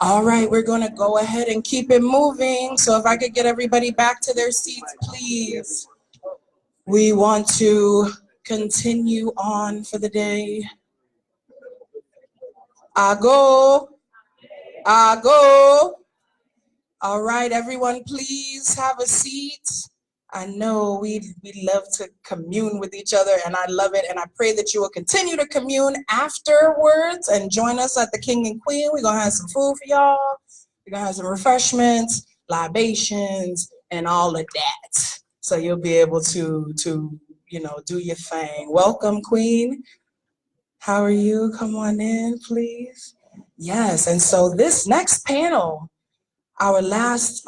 All right, we're going to go ahead and keep it moving. So if I could get everybody back to their seats, please. We want to continue on for the day. Ago. All right, everyone, please have a seat. I know we love to commune with each other, and I love it, and I pray that you will continue to commune afterwards and join us at the King and Queen. We're gonna have some food for y'all. We're gonna have some refreshments, libations, and all of that. So you'll be able to you know, do your thing. Welcome, Queen. How are you? Come on in, please. Yes, and so this next panel, our last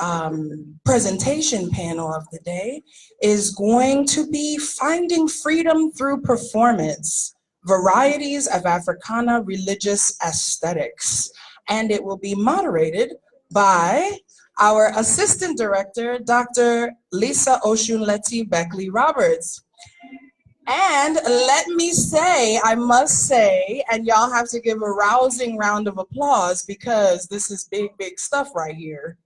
presentation panel of the day, is going to be Finding Freedom Through Performance, Varieties of Africana Religious Aesthetics. And it will be moderated by our Assistant Director, Dr. Lisa Osunlei Beckley-Roberts. And let me say, I must say, and y'all have to give a rousing round of applause because this is big, big stuff right here.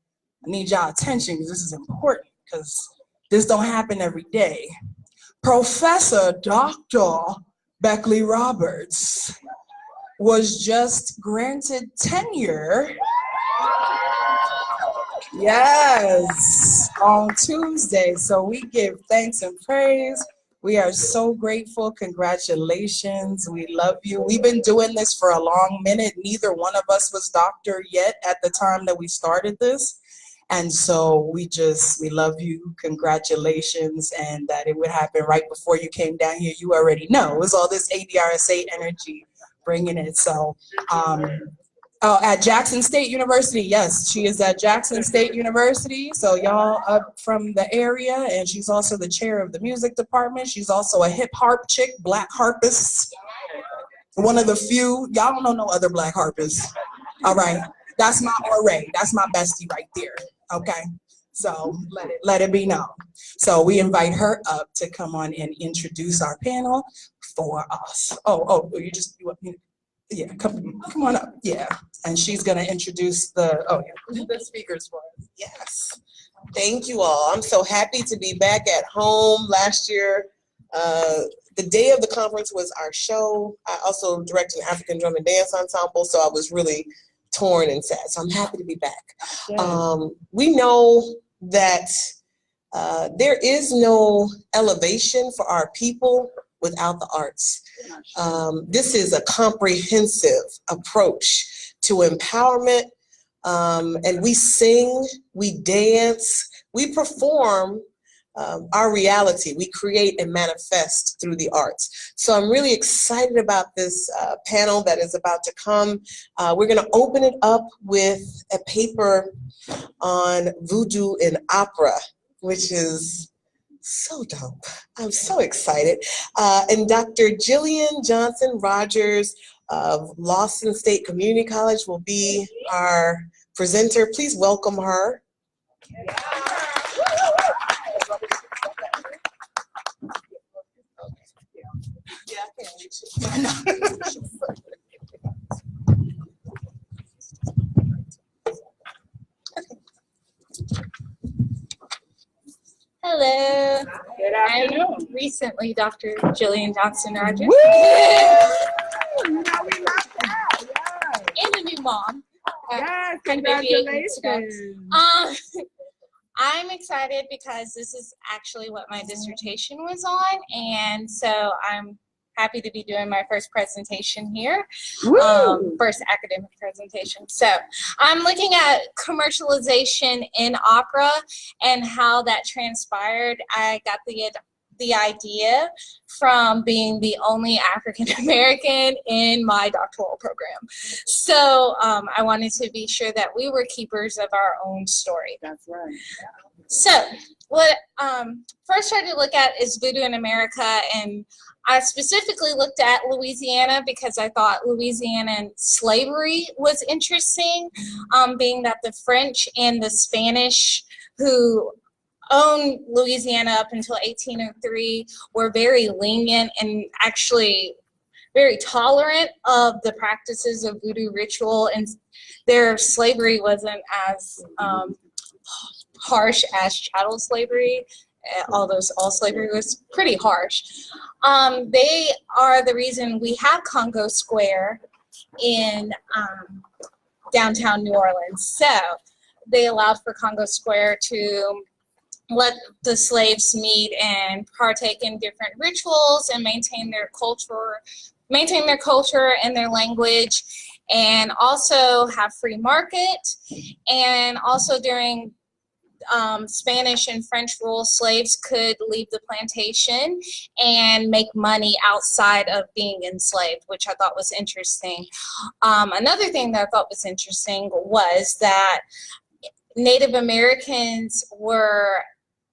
I need y'all attention because this is important because this don't happen every day. Professor Dr. Beckley-Roberts was just granted tenure, yes, on Tuesday. So we give thanks and praise. We are so grateful. Congratulations. We love you. We've been doing this for a long minute. Neither one of us was doctor yet at the time that we started this. And so we love you. Congratulations. And that it would happen right before you came down here. You already know. It was all this ADRSA energy bringing it. So, at Jackson State University, yes, she is at Jackson State University. So y'all up from the area, and she's also the chair of the music department. She's also a hip harp chick, black harpist. One of the few, y'all don't know no other black harpists. All right, that's my Ore, that's my bestie right there, okay? So let it be known. So we invite her up to come on and introduce our panel for us. Yeah, come on up, yeah. And she's gonna introduce the speakers for us. Yes, thank you all. I'm so happy to be back at home. Last year, the day of the conference was our show. I also directed an African drum and dance ensemble, so I was really torn and sad. So I'm happy to be back. Yeah. We know that there is no elevation for our people without the arts. This is a comprehensive approach to empowerment, and we sing, we dance, we perform our reality. We create and manifest through the arts. So I'm really excited about this panel that is about to come. We're gonna open it up with a paper on voodoo in opera, which is so dope. I'm so excited. And Dr. Jillian Johnson-Rogers of Lawson State Community College will be our presenter. Please welcome her. Hello. I'm recently Dr. Jillian Johnson-Rogers. And a new mom. Yes, congratulations. I'm excited because this is actually what my dissertation was on, and so I'm happy to be doing my first presentation here, first academic presentation. So I'm looking at commercialization in opera and how that transpired. I got the idea from being the only African American in my doctoral program. So I wanted to be sure that we were keepers of our own story. That's right. So what first tried to look at is voodoo in America, and I specifically looked at Louisiana because I thought Louisiana slavery was interesting, being that the French and the Spanish who own Louisiana up until 1803 were very lenient and actually very tolerant of the practices of voodoo ritual, and their slavery wasn't as harsh as chattel slavery, although all slavery was pretty harsh. They are the reason we have Congo Square in downtown New Orleans. So they allowed for Congo Square to let the slaves meet and partake in different rituals and maintain their culture and their language, and also have free market. And also during Spanish and French rule, slaves could leave the plantation and make money outside of being enslaved, which I thought was interesting. Another thing that I thought was interesting was that Native Americans were,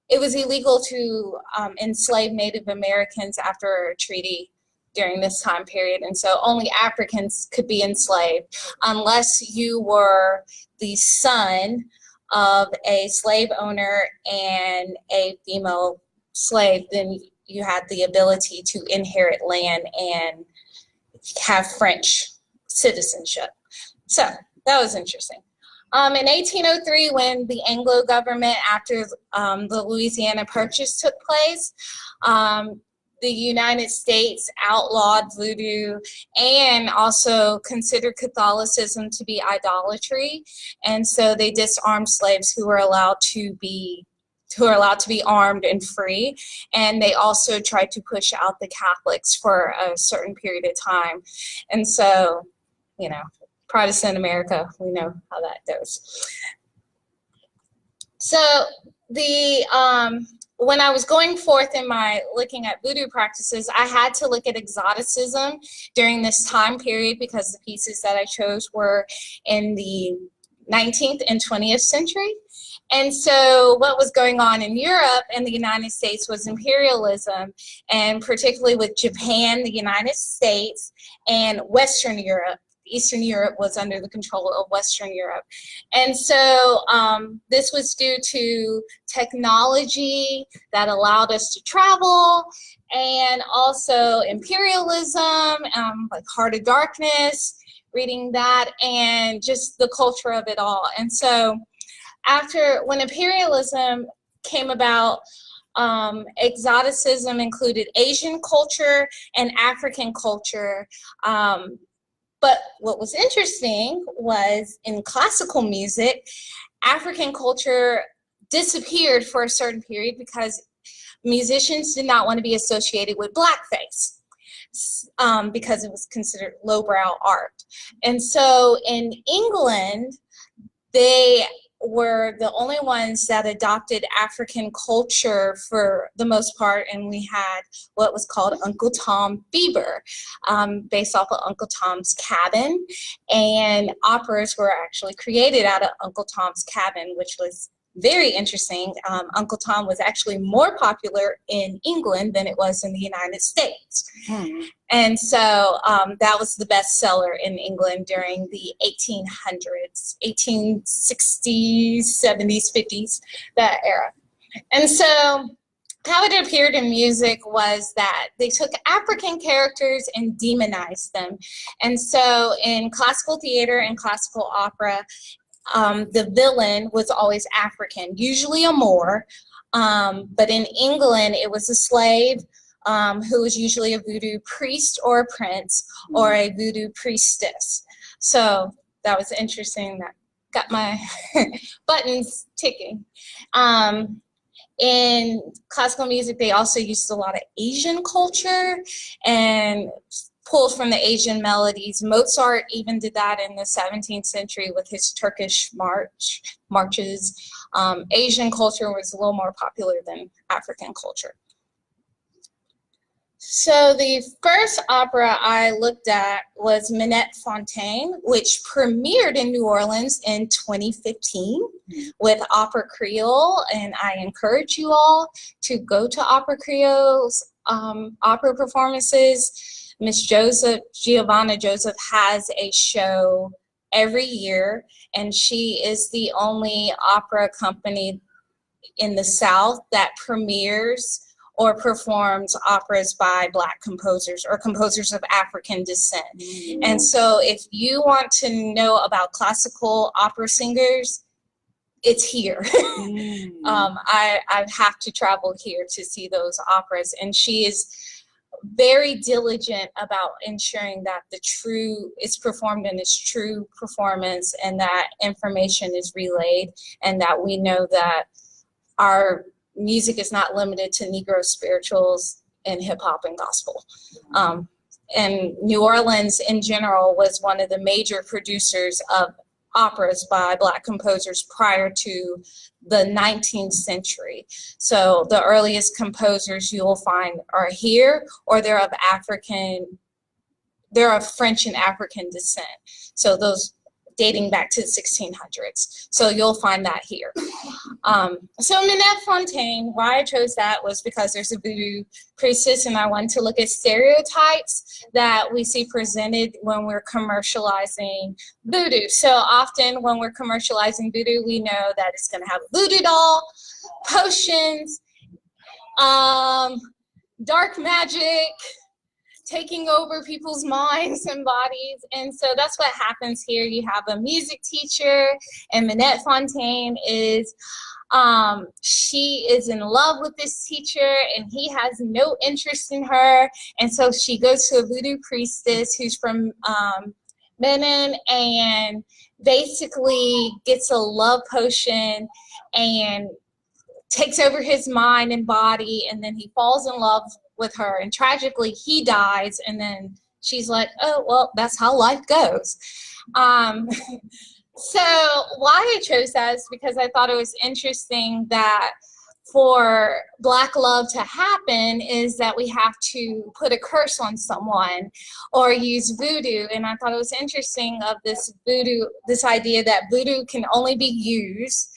it was illegal to enslave Native Americans after a treaty during this time period, and so only Africans could be enslaved unless you were the son of a slave owner and a female slave. Then you had the ability to inherit land and have French citizenship. So that was interesting. In 1803, when the Anglo government, after the Louisiana Purchase took place, the United States outlawed voodoo and also considered Catholicism to be idolatry, and so they disarmed slaves who were allowed to be armed and free, and they also tried to push out the Catholics for a certain period of time. And so, you know, Protestant America, we know how that goes. So the when I was going forth in my looking at voodoo practices, I had to look at exoticism during this time period because the pieces that I chose were in the 19th and 20th century. And so what was going on in Europe and the United States was imperialism, and particularly with Japan, the United States, and Western Europe. Eastern Europe was under the control of Western Europe. And so this was due to technology that allowed us to travel, and also imperialism, like Heart of Darkness, reading that, and just the culture of it all. And so when imperialism came about, exoticism included Asian culture and African culture. But what was interesting was in classical music, African culture disappeared for a certain period because musicians did not want to be associated with blackface because it was considered lowbrow art. And so in England, they were the only ones that adopted African culture for the most part, and we had what was called Uncle Tom fever, based off of Uncle Tom's Cabin, and operas were actually created out of Uncle Tom's Cabin, which was very interesting. Uncle Tom was actually more popular in England than it was in the United States. And so that was the bestseller in England during the 1800s, 1860s, 70s, 50s, that era. And so how it appeared in music was that they took African characters and demonized them. And so in classical theater and classical opera, the villain was always African, usually a Moor, but in England it was a slave who was usually a voodoo priest or a prince or a voodoo priestess. So that was interesting. That got my buttons ticking. In classical music, they also used a lot of Asian culture and pulled from the Asian melodies. Mozart even did that in the 17th century with his Turkish marches. Asian culture was a little more popular than African culture. So the first opera I looked at was Minette Fontaine, which premiered in New Orleans in 2015 with Opera Creole, and I encourage you all to go to Opera Creole's opera performances. Miss Giovanna Joseph has a show every year, and she is the only opera company in the South that premieres or performs operas by Black composers or composers of African descent. And so if you want to know about classical opera singers, it's here. I have to travel here to see those operas, and she is very diligent about ensuring that it's performed in its true performance, and that information is relayed, and that we know that our music is not limited to Negro spirituals and hip hop and gospel. And New Orleans in general was one of the major producers of operas by Black composers prior to the 19th century. So the earliest composers you will find are here, or they're of French and African descent. So those dating back to the 1600s. So you'll find that here. So Minette Fontaine, why I chose that was because there's a voodoo priestess, and I wanted to look at stereotypes that we see presented when we're commercializing voodoo. So often when we're commercializing voodoo, we know that it's gonna have a voodoo doll, potions, dark magic, taking over people's minds and bodies. And so that's what happens here. You have a music teacher, and Minette Fontaine is, she is in love with this teacher, and he has no interest in her. And so she goes to a voodoo priestess who's from Benin, and basically gets a love potion and takes over his mind and body, and then he falls in love with her, and tragically he dies, and then she's like, oh, well, that's how life goes. So why I chose that is because I thought it was interesting that for Black love to happen is that we have to put a curse on someone or use voodoo. And I thought it was interesting of this voodoo, this idea that voodoo can only be used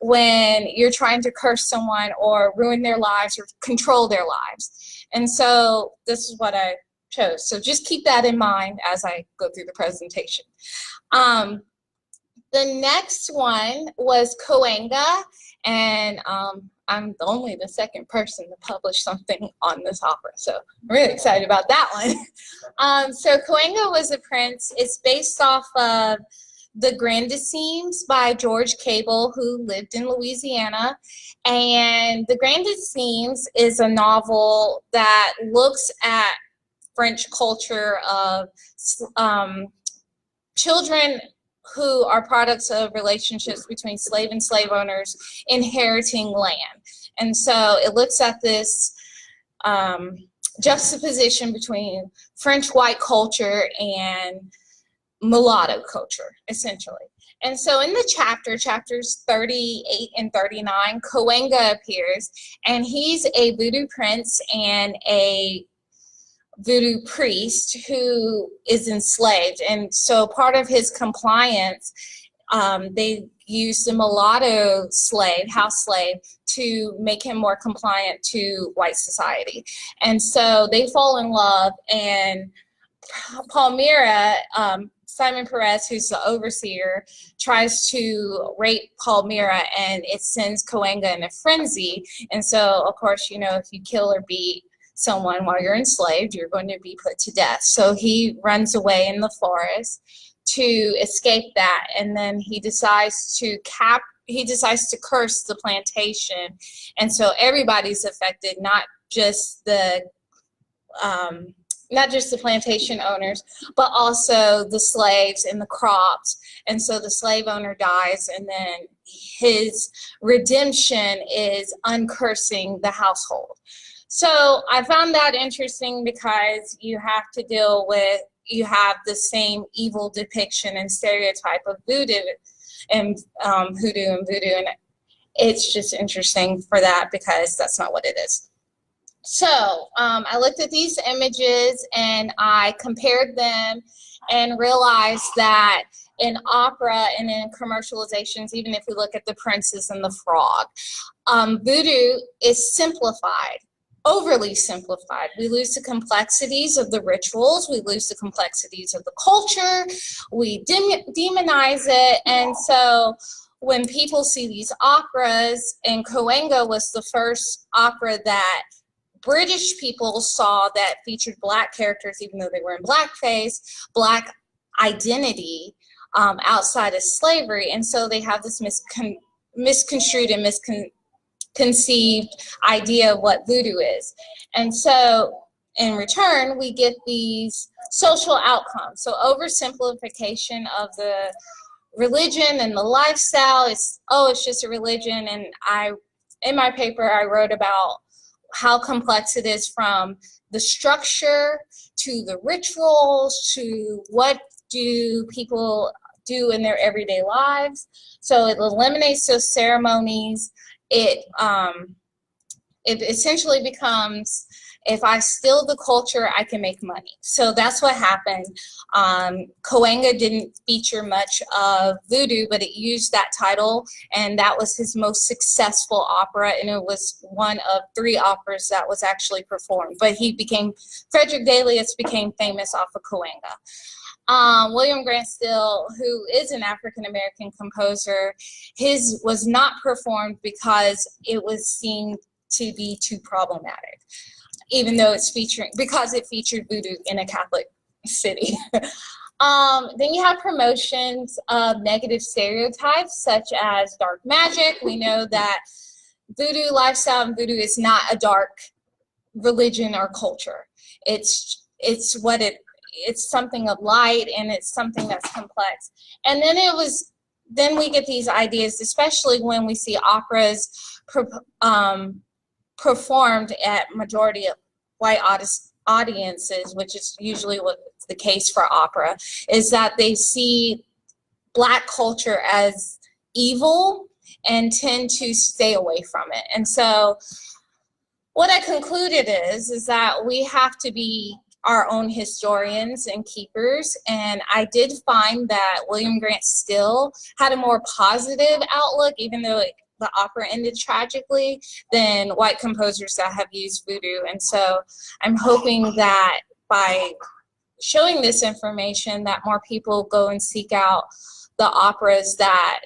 when you're trying to curse someone or ruin their lives or control their lives. And so this is what I chose. So just keep that in mind as I go through the presentation. The next one was Coenga, and I'm only the second person to publish something on this opera, so I'm really excited about that one. So Coenga was a prince. It's based off of The Grandissimes by George Cable, who lived in Louisiana. And The Grandissimes is a novel that looks at French culture of children who are products of relationships between slave and slave owners inheriting land. And so it looks at this juxtaposition between French white culture and mulatto culture, essentially. And so in the chapters 38 and 39, Coenga appears, and he's a voodoo prince and a voodoo priest who is enslaved. And so part of his compliance, they use the mulatto slave, house slave, to make him more compliant to white society. And so they fall in love, and Palmyra, Simon Perez, who's the overseer, tries to rape Palmyra, and it sends Coenga in a frenzy. And so, of course, you know, if you kill or beat someone while you're enslaved, you're going to be put to death. So he runs away in the forest to escape that, and then he decides to curse the plantation. And so everybody's affected, not just the plantation owners, but also the slaves and the crops. And so the slave owner dies, and then his redemption is uncursing the household. So I found that interesting because you have to deal with, you have the same evil depiction and stereotype of voodoo and hoodoo and voodoo. And it's just interesting for that because that's not what it is. So I looked at these images and I compared them and realized that in opera and in commercializations, even if we look at The Princess and the Frog, voodoo is simplified, overly simplified. We lose the complexities of the rituals, we lose the complexities of the culture, we demonize it. And so when people see these operas, and Cahuenga was the first opera that British people saw that featured Black characters, even though they were in blackface, Black identity outside of slavery. And so they have this misconstrued and misconceived idea of what voodoo is. And so in return, we get these social outcomes. So oversimplification of the religion and the lifestyle is, oh, it's just a religion. And in my paper, I wrote about how complex it is, from the structure to the rituals to what do people do in their everyday lives. So it eliminates those ceremonies. It essentially becomes, if I steal the culture, I can make money. So that's what happened. Cahuenga didn't feature much of voodoo, but it used that title, and that was his most successful opera, and it was one of 3 operas that was actually performed. But Frederick Delius became famous off of Cahuenga. William Grant Still, who is an African-American composer, his was not performed because it was seen to be too problematic, even though because it featured voodoo in a Catholic city. Then you have promotions of negative stereotypes such as dark magic. We know that voodoo lifestyle and voodoo is not a dark religion or culture. It's something of light, and it's something that's complex. And then we get these ideas, especially when we see operas performed at majority of white audiences, which is usually what's the case for opera, is that they see Black culture as evil and tend to stay away from it. And so what I concluded is that we have to be our own historians and keepers. And I did find that William Grant Still had a more positive outlook, even though the opera ended tragically, than white composers that have used voodoo. And so I'm hoping that by showing this information, that more people go and seek out the operas that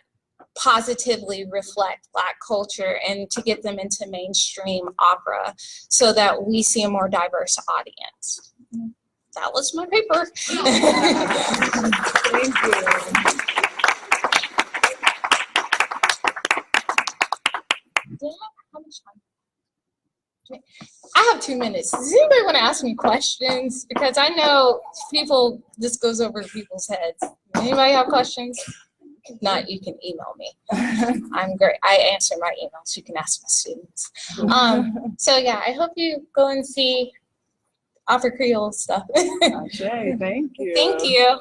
positively reflect Black culture, and to get them into mainstream opera so that we see a more diverse audience. That was my paper. Thank you. How much time? I have 2 minutes. Does anybody want to ask me questions? Because I know this goes over people's heads. Anybody have questions? If not, you can email me. I'm great. I answer my emails. You can ask my students. So yeah, I hope you go and see Afro Creole stuff. Okay, thank you. Thank you.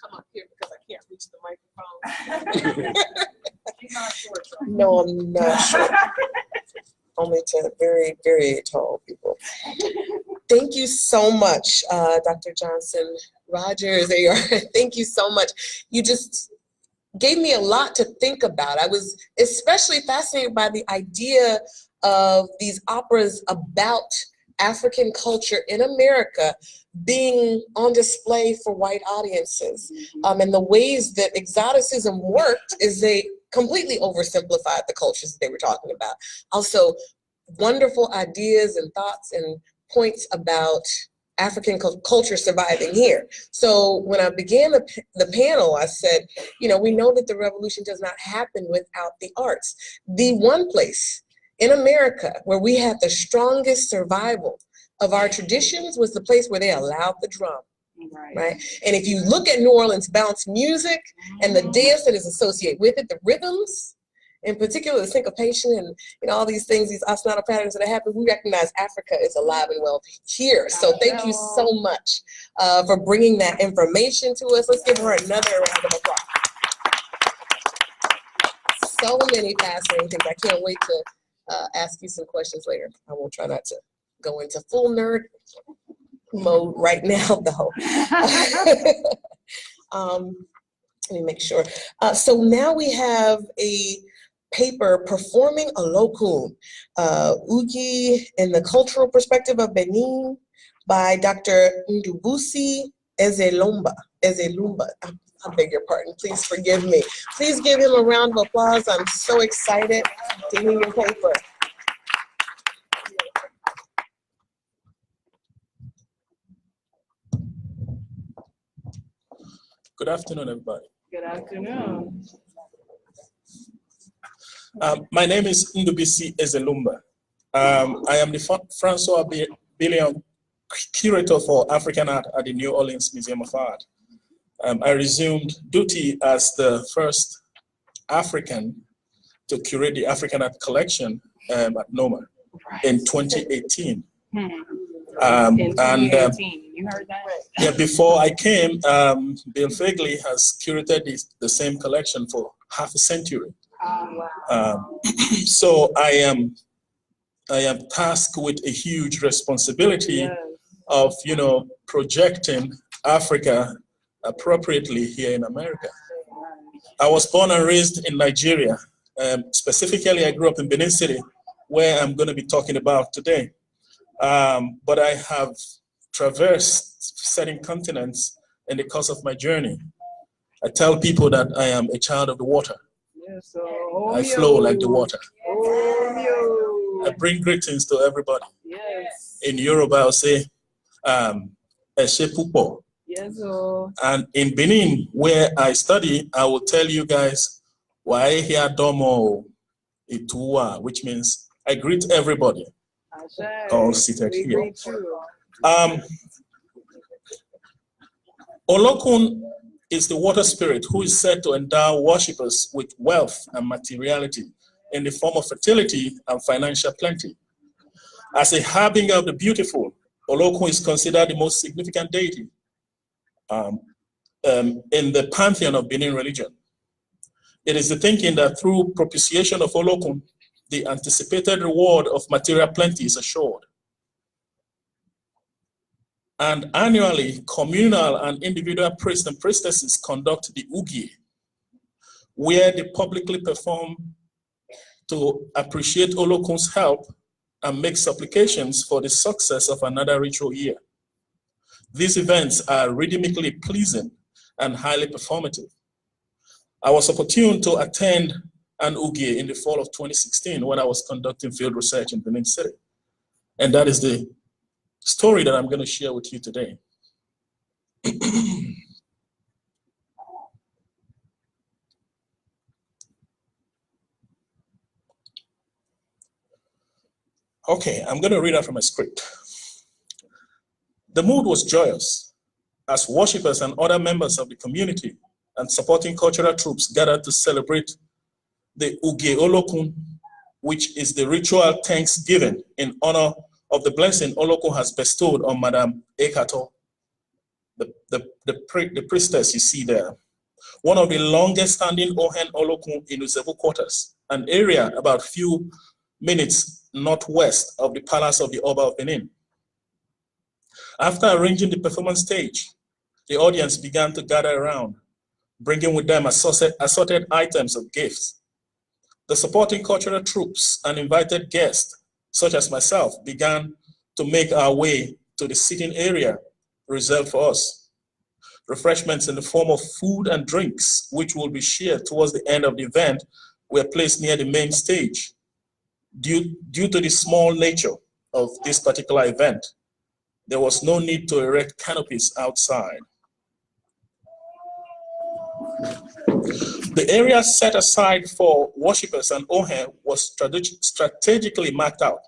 Come up here because I can't reach the microphone. No, I'm not sure. Only to very, very tall people. Thank you so much, Dr. Johnson Rogers. There you are. Thank you so much. You just gave me a lot to think about. I was especially fascinated by the idea of these operas about African culture in America being on display for white audiences. And the ways that exoticism worked is they completely oversimplified the cultures that they were talking about. Also, wonderful ideas and thoughts and points about African culture surviving here. So when I began the panel, I said, you know, we know that the revolution does not happen without the arts. The one place in America where we had the strongest survival of our traditions was the place where they allowed the drum. Right. And if you look at New Orleans bounce music and the dance that is associated with it, the rhythms, in particular the syncopation and all these things, these ostinato patterns that happen, we recognize Africa is alive and well here. So thank you so much for bringing that information to us. Let's give her another round of applause. So many fascinating things. I can't wait to ask you some questions later. I will try not to go into full nerd mode right now, though. Let me make sure. So now we have a paper, Performing Olokun, Ugie in the Cultural Perspective of Benin, by Dr. Ndubuisi Ezeluomba. I beg your pardon, please forgive me. Please give him a round of applause. I'm so excited to hear your paper. Good afternoon, everybody. Good afternoon. My name is Ndubuisi Ezeluomba. I am the Francois Billion Curator for African Art at the New Orleans Museum of Art. I resumed duty as the first African to curate the African Art collection at NOMA in 2018. In 2018, you heard that? Yeah, before I came, Bill Fegley has curated the same collection for half a century. Oh, wow. So I am tasked with a huge responsibility of, projecting Africa appropriately here in America. I was born and raised in Nigeria. Specifically, I grew up in Benin City, where I'm going to be talking about today. But I have traversed certain continents in the course of my journey. I tell people that I am a child of the water. Yes, I flow like the water. I I bring greetings to everybody. Yes. In Yoruba, I'll say, Eshe Pupo. Yes, And in Benin, where I study, I will tell you guys, Waehia Domo Itua, which means I greet everybody, all seated here. Olokun is the water spirit who is said to endow worshippers with wealth and materiality in the form of fertility and financial plenty. As a harbinger of the beautiful, Olokun is considered the most significant deity in the pantheon of Benin religion. It is the thinking that through propitiation of Olokun, the anticipated reward of material plenty is assured. And annually, communal and individual priests and priestesses conduct the Ugie, where they publicly perform to appreciate Olokun's help and make supplications for the success of another ritual year. These events are rhythmically pleasing and highly performative. I was opportune to attend an Ugie in the fall of 2016 when I was conducting field research in Benin City. And that is the story that I'm going to share with you today. Okay, I'm going to read out from my script. The mood was joyous as worshippers and other members of the community and supporting cultural troops gathered to celebrate the Ugie Olokun, which is the ritual thanksgiving in honor of the blessing Olokun has bestowed on Madame Ekato, the priestess you see there. One of the longest standing Ohen Olokun in Uzevu quarters, an area about few minutes northwest of the palace of the Oba of Benin. After arranging the performance stage, the audience began to gather around, bringing with them assorted items of gifts. The supporting cultural troops and invited guests, such as myself, began to make our way to the seating area reserved for us. Refreshments in the form of food and drinks, which will be shared towards the end of the event, were placed near the main stage. Due to the small nature of this particular event, there was no need to erect canopies outside. The area set aside for worshippers and Ohen was strategically marked out,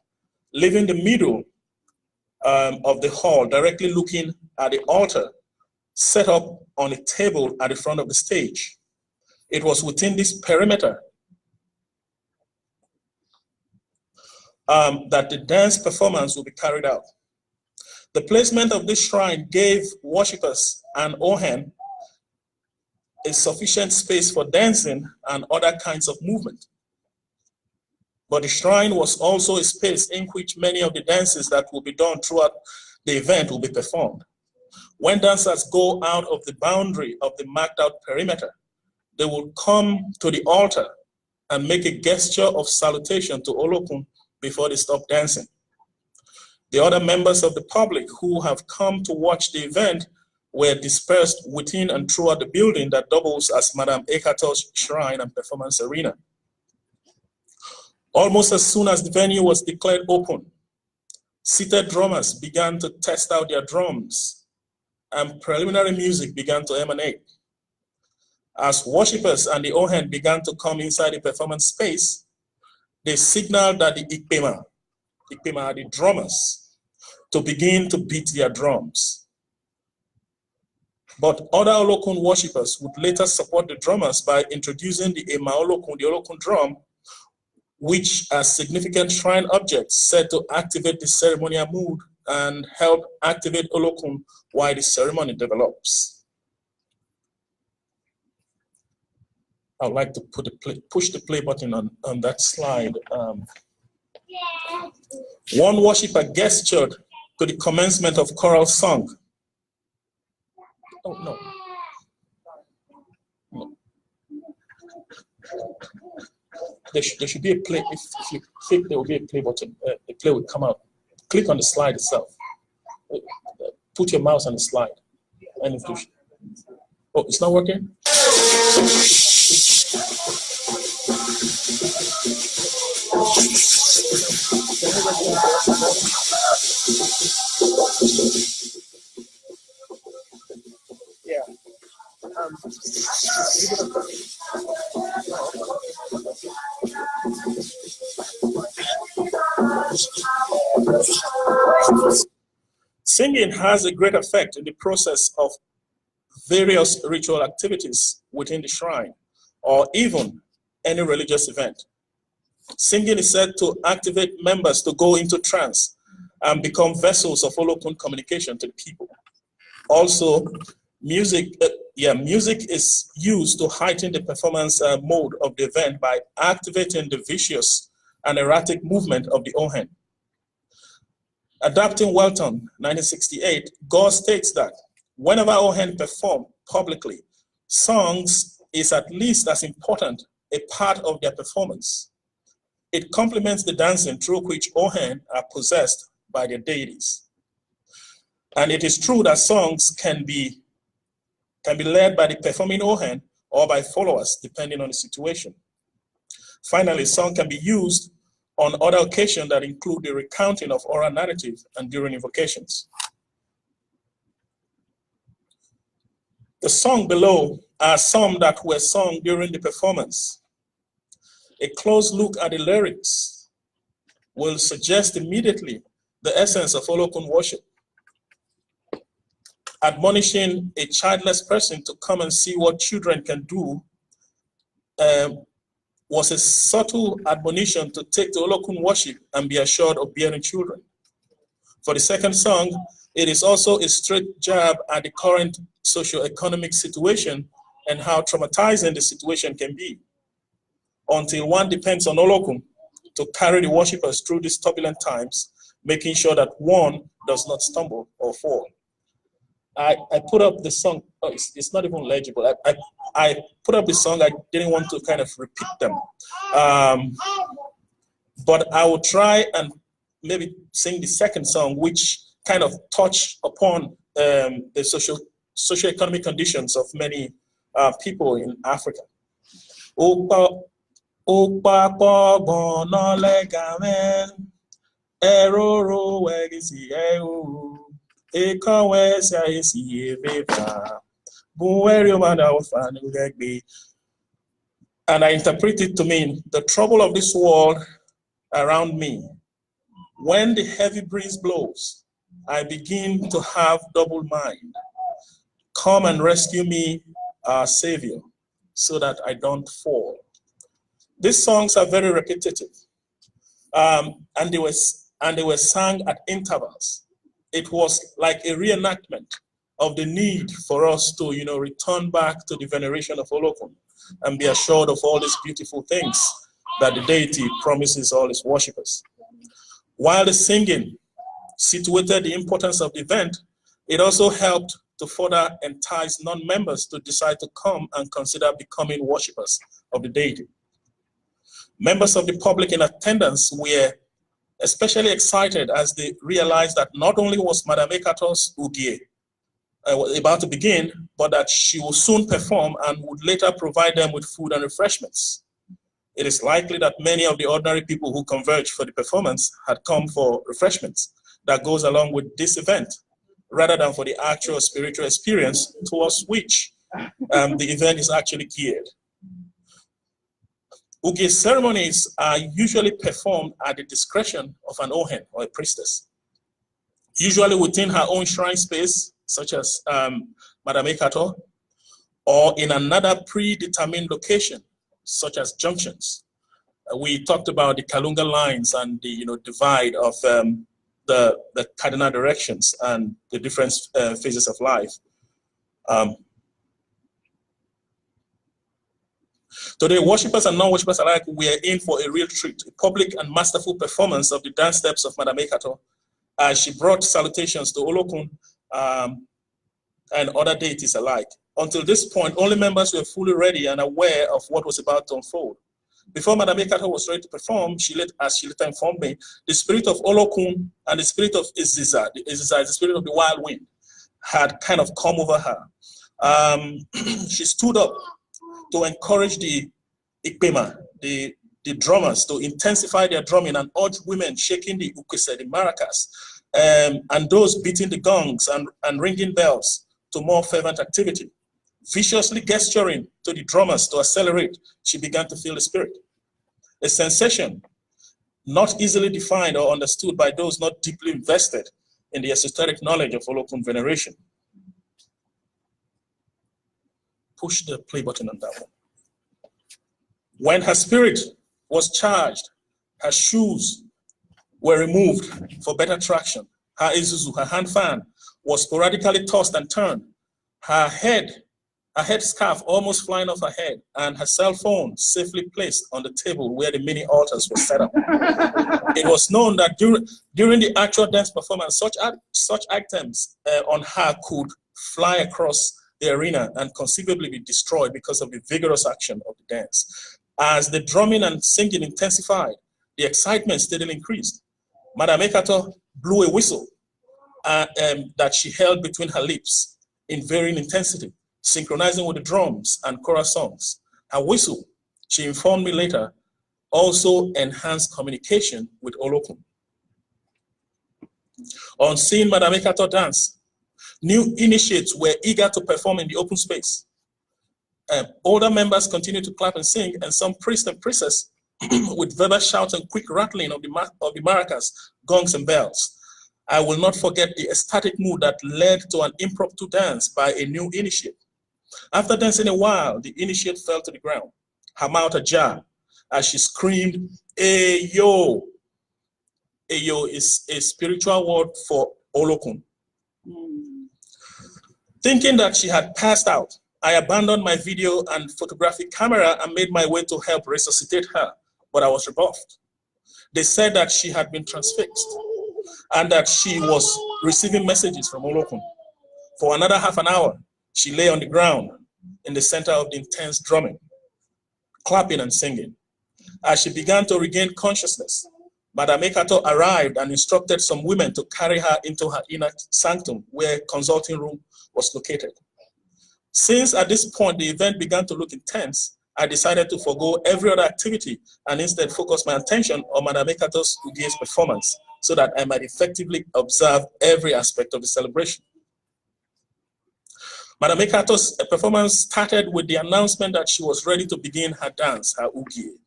leaving the middle of the hall directly looking at the altar set up on a table at the front of the stage. It was within this perimeter that the dance performance will be carried out. The placement of this shrine gave worshippers and Ohen a sufficient space for dancing and other kinds of movement. But the shrine was also a space in which many of the dances that will be done throughout the event will be performed. When dancers go out of the boundary of the marked out perimeter, they will come to the altar and make a gesture of salutation to Olokun before they stop dancing. The other members of the public who have come to watch the event were dispersed within and throughout the building that doubles as Madam Ekato's shrine and performance arena. Almost as soon as the venue was declared open, seated drummers began to test out their drums and preliminary music began to emanate. As worshippers and the Ohen began to come inside the performance space, they signaled that the Ikpema are the drummers, to begin to beat their drums. But other Olokun worshippers would later support the drummers by introducing the Ema Olokun, the Olokun drum, which are significant shrine objects said to activate the ceremonial mood and help activate Olokun while the ceremony develops. I would like to push the play button on that slide. One worshipper gestured to the commencement of choral song. Oh, no. No. There should be a play. If you click, there will be a play button. The play will come out. Click on the slide itself. Put your mouse on the slide. And if oh, it's not working? Yeah. Singing has a great effect in the process of various ritual activities within the shrine or even any religious event. Singing is said to activate members to go into trance and become vessels of Olokun communication to the people. Also, music is used to heighten the performance mode of the event by activating the vicious and erratic movement of the Ohen. Adapting Welton, 1968, Gore states that whenever Ohen perform publicly, songs is at least as important a part of their performance. It complements the dancing through which Ohen are possessed by their deities. And it is true that songs can be led by the performing Ohen or by followers, depending on the situation. Finally, song can be used on other occasions that include the recounting of oral narrative and during invocations. The song below are some that were sung during the performance. A close look at the lyrics will suggest immediately the essence of Olokun worship. Admonishing a childless person to come and see what children can do was a subtle admonition to take to Olokun worship and be assured of bearing children. For the second song, it is also a straight jab at the current socio-economic situation and how traumatizing the situation can be, until one depends on Olokun to carry the worshippers through these turbulent times, making sure that one does not stumble or fall. I put up the song, oh, it's not even legible. I put up the song, I didn't want to kind of repeat them. But I will try and maybe sing the second song, which kind of touch upon the socio-economic conditions of many people in Africa. And I interpret it to mean the trouble of this world around me. When the heavy breeze blows, I begin to have double mind. Come and rescue me, our Savior, so that I don't fall. These songs are very repetitive, and they were sung at intervals. It was like a reenactment of the need for us to, return back to the veneration of Olokun and be assured of all these beautiful things that the deity promises all his worshippers. While the singing situated the importance of the event, it also helped to further entice non-members to decide to come and consider becoming worshippers of the deity. Members of the public in attendance were especially excited as they realized that not only was Madame Ekato's Ugie was about to begin, but that she will soon perform and would later provide them with food and refreshments. It is likely that many of the ordinary people who converged for the performance had come for refreshments that goes along with this event, rather than for the actual spiritual experience towards which the event is actually geared. Ugie ceremonies are usually performed at the discretion of an Ohen or a priestess, usually within her own shrine space, such as Madame Ekato, or in another predetermined location, such as junctions. We talked about the Kalunga lines and the divide of the cardinal directions and the different phases of life. Today, worshippers and non-worshippers alike, we are in for a real treat, a public and masterful performance of the dance steps of Madame Ekato, as she brought salutations to Olokun and other deities alike. Until this point, only members were fully ready and aware of what was about to unfold. Before Madame Ekato was ready to perform, as she later informed me, the spirit of Olokun and the spirit of Iziza, the spirit of the wild wind, had kind of come over her. She stood up to encourage the Ikpema, the drummers, to intensify their drumming and urge women shaking the ukese, the maracas, and those beating the gongs and ringing bells to more fervent activity. Viciously gesturing to the drummers to accelerate, she began to feel the spirit. A sensation not easily defined or understood by those not deeply invested in the esoteric knowledge of Olokun veneration. Push the play button on that one. When her spirit was charged, her shoes were removed for better traction. Her Izuzu, her hand fan, was sporadically tossed and turned. Her head scarf almost flying off her head, and her cell phone safely placed on the table where the mini altars were set up. It was known that during the actual dance performance, such items on her could fly across the arena and conceivably be destroyed because of the vigorous action of the dance. As the drumming and singing intensified, the excitement steadily increased. Madame Ekato blew a whistle that she held between her lips in varying intensity, synchronizing with the drums and chorus songs. Her whistle, she informed me later, also enhanced communication with Olokun. On seeing Madame Ekato dance, new initiates were eager to perform in the open space. Older members continued to clap and sing, and some priests and priestesses with verbal shouts and quick rattling of the maracas, gongs, and bells. I will not forget the ecstatic mood that led to an impromptu dance by a new initiate. After dancing a while, the initiate fell to the ground, her mouth ajar, as she screamed, "Ayo!" Ayo is a spiritual word for Olokun. Thinking that she had passed out, I abandoned my video and photographic camera and made my way to help resuscitate her, but I was rebuffed. They said that she had been transfixed and that she was receiving messages from Olokun. For another half an hour, she lay on the ground in the center of the intense drumming, clapping and singing. As she began to regain consciousness, Madame Ekato arrived and instructed some women to carry her into her inner sanctum where consulting room was located. Since at this point the event began to look intense, I decided to forego every other activity and instead focus my attention on Madame Ekato's Ugie's performance so that I might effectively observe every aspect of the celebration. Madame Ekato's performance started with the announcement that she was ready to begin her dance, her Ugie.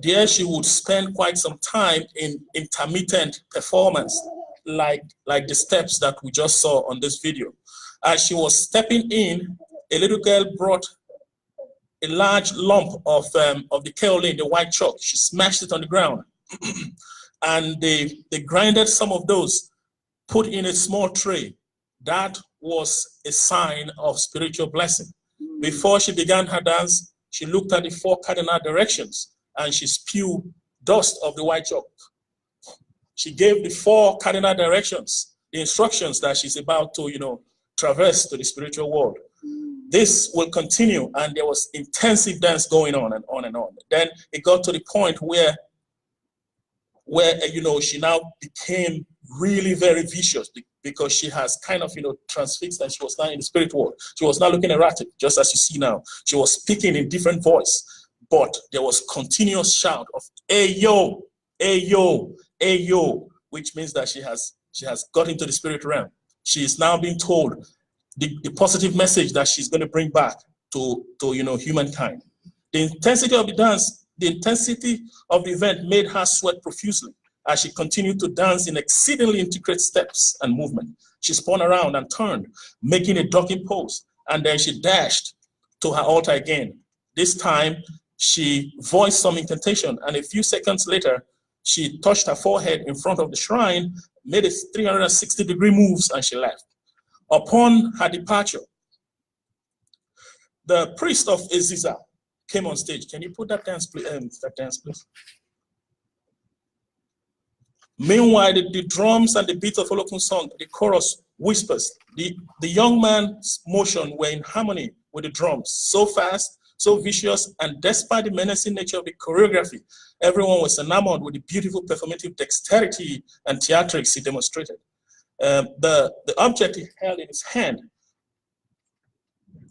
There she would spend quite some time in intermittent performance, like the steps that we just saw on this video. As she was stepping in, a little girl brought a large lump of the kaolin, the white chalk. She smashed it on the ground. And they grinded some of those, put in a small tray. That was a sign of spiritual blessing. Before she began her dance, she looked at the 4 cardinal directions and she spewed dust of the white chalk. She gave the 4 cardinal directions, the instructions that she's about to, traverse to the spiritual world. This will continue, and there was intensive dance going on and on and on. Then it got to the point where you know, she now became really very vicious because she has kind of, you know, transfixed, and she was now in the spirit world. She was now looking erratic, just as you see now. She was speaking in different voice, but there was continuous shout of "Ayo, ayo, ayo," which means that she has got into the spirit realm. She is now being told the positive message that she's going to bring back to you know, humankind. The intensity of the dance, the intensity of the event made her sweat profusely as she continued to dance in exceedingly intricate steps and movement. She spun around and turned, making a ducking pose, and then she dashed to her altar again. This time, she voiced some incantation, and a few seconds later, she touched her forehead in front of the shrine, made a 360-degree moves, and she left. Upon her departure, the priest of Eziza came on stage. Can you put that dance, please? Meanwhile, the drums and the beat of Olokun song, the chorus whispers. The young man's motion were in harmony with the drums, so fast, so vicious, and despite the menacing nature of the choreography, everyone was enamored with the beautiful performative dexterity and theatrics he demonstrated. The object he held in his hand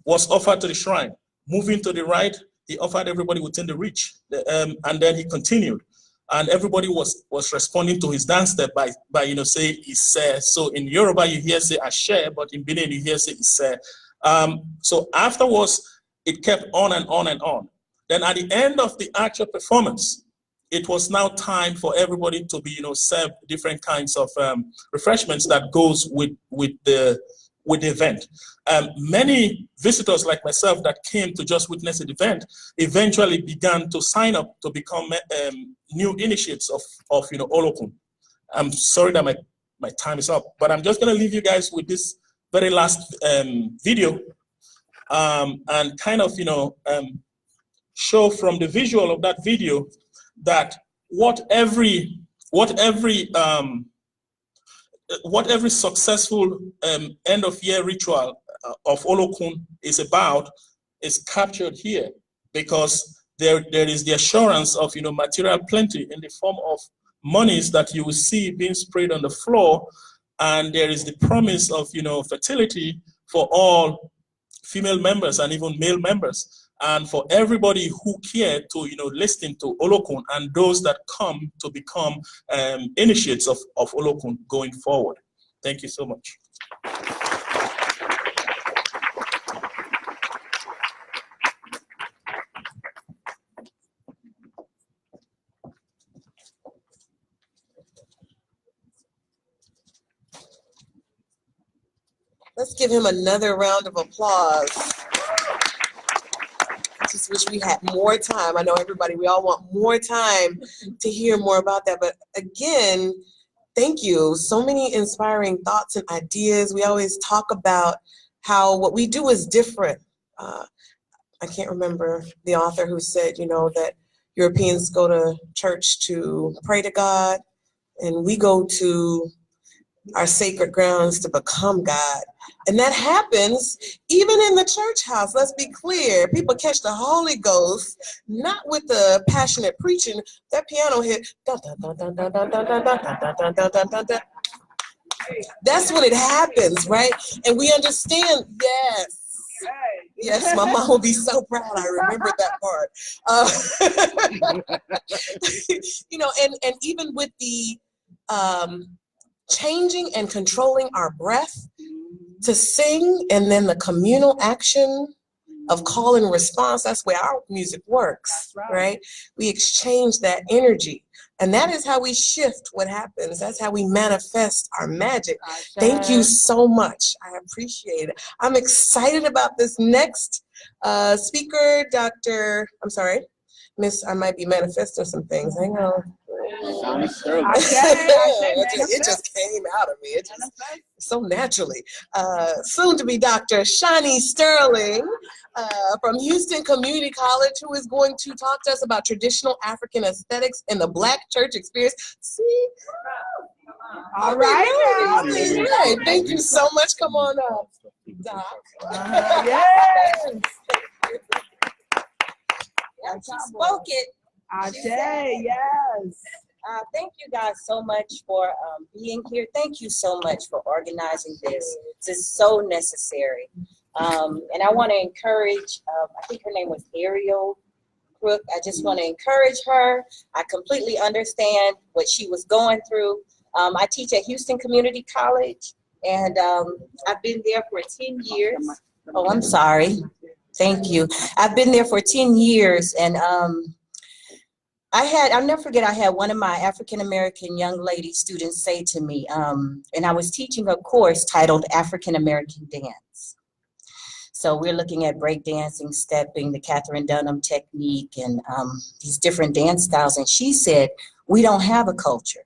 was offered to the shrine. Moving to the right, he offered everybody within the reach, and then he continued. And everybody was responding to his dance step by you know, say Ise. So in Yoruba you hear say Ashe, but in Benin you hear say Ise. So afterwards it kept on and on and on. Then at the end of the actual performance, it was now time for everybody to be, you know, served different kinds of refreshments that goes with the event. Many visitors like myself that came to just witness the event eventually began to sign up to become new initiates of you know, Olokun. I'm sorry that my time is up, but I'm just going to leave you guys with this very last video and kind of, you know, show from the visual of that video that what every successful end of year ritual of Olokun is about is captured here, because there is the assurance of, you know, material plenty in the form of monies that you will see being sprayed on the floor, and there is the promise of, you know, fertility for all female members and even male members, and for everybody who care to, you know, listen to Olokun, and those that come to become initiates of Olokun going forward. Thank you so much. Let's give him another round of applause. I just wish we had more time. I know everybody, we all want more time to hear more about that. But again, thank you. So many inspiring thoughts and ideas. We always talk about how what we do is different. I can't remember the author who said, you know, that Europeans go to church to pray to God, and we go to our sacred grounds to become God. And that happens even in the church house. Let's be clear. People catch the Holy Ghost, not with the passionate preaching. That piano hit. Dun, dun, dun, dun, dun, dun, dun, dun, dun, dun, dun, dun, dun, dun, dun. That's when it happens, right? And we understand, yes. Yes, my mom will be so proud. I remember that part. You know, and even with the changing and controlling our breath to sing, and then the communal action of call and response, that's where our music works, right? We exchange that energy, and that is how we shift what happens. That's how we manifest our magic. Thank you so much. I appreciate it. I'm excited about this next speaker, Dr. I'm sorry, Miss, I might be manifesting some things. Hang on. It just came out of me. It just so naturally. Soon to be Dr. Shani Sterling from Houston Community College, who is going to talk to us about traditional African aesthetics and the Black church experience. See? All right. Thank you so much. Come on up. Doc. Yes. Yeah, she spoke it. I say yes. Thank you guys so much for being here. Thank you so much for organizing this. This is so necessary. And I want to encourage, I think her name was Ariel Crook. I just want to encourage her. I completely understand what she was going through. I teach at Houston Community College, and I've been there for 10 years. Oh, I'm sorry. Thank you. I've been there for 10 years, and I'll never forget, I had one of my African-American young lady students say to me, and I was teaching a course titled African-American Dance. So we're looking at breakdancing, stepping, the Catherine Dunham technique, and these different dance styles. And she said, we don't have a culture.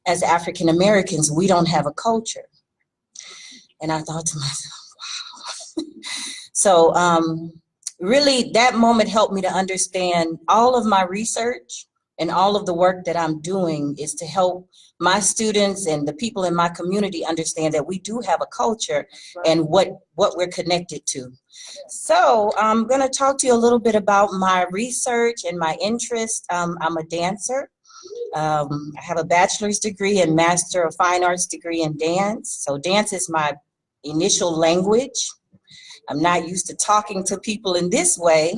As African-Americans, we don't have a culture. And I thought to myself, wow. So really, that moment helped me to understand all of my research and all of the work that I'm doing is to help my students and the people in my community understand that we do have a culture and what we're connected to. So I'm going to talk to you a little bit about my research and my interest. I'm a dancer. I have a bachelor's degree and Master of Fine Arts degree in dance. So dance is my initial language. I'm not used to talking to people in this way.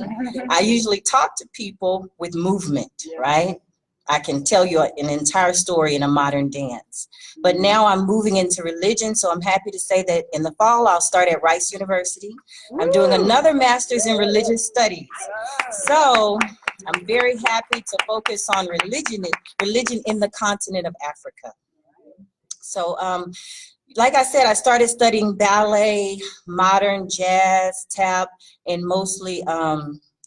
I usually talk to people with movement, right? I can tell you an entire story in a modern dance. But now I'm moving into religion, so I'm happy to say that in the fall, I'll start at Rice University. I'm doing another master's in religious studies. So I'm very happy to focus on religion in the continent of Africa. So, like I said, I started studying ballet, modern jazz, tap, in mostly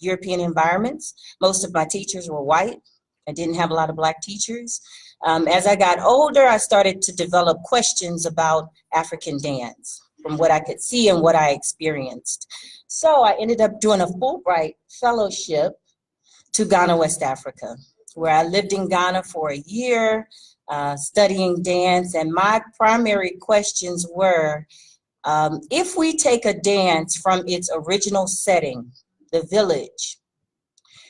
European environments. Most of my teachers were white. I didn't have a lot of Black teachers. As I got older, I started to develop questions about African dance from what I could see and what I experienced. So I ended up doing a Fulbright fellowship to Ghana, West Africa, where I lived in Ghana for a year, studying dance, and my primary questions were, if we take a dance from its original setting, the village,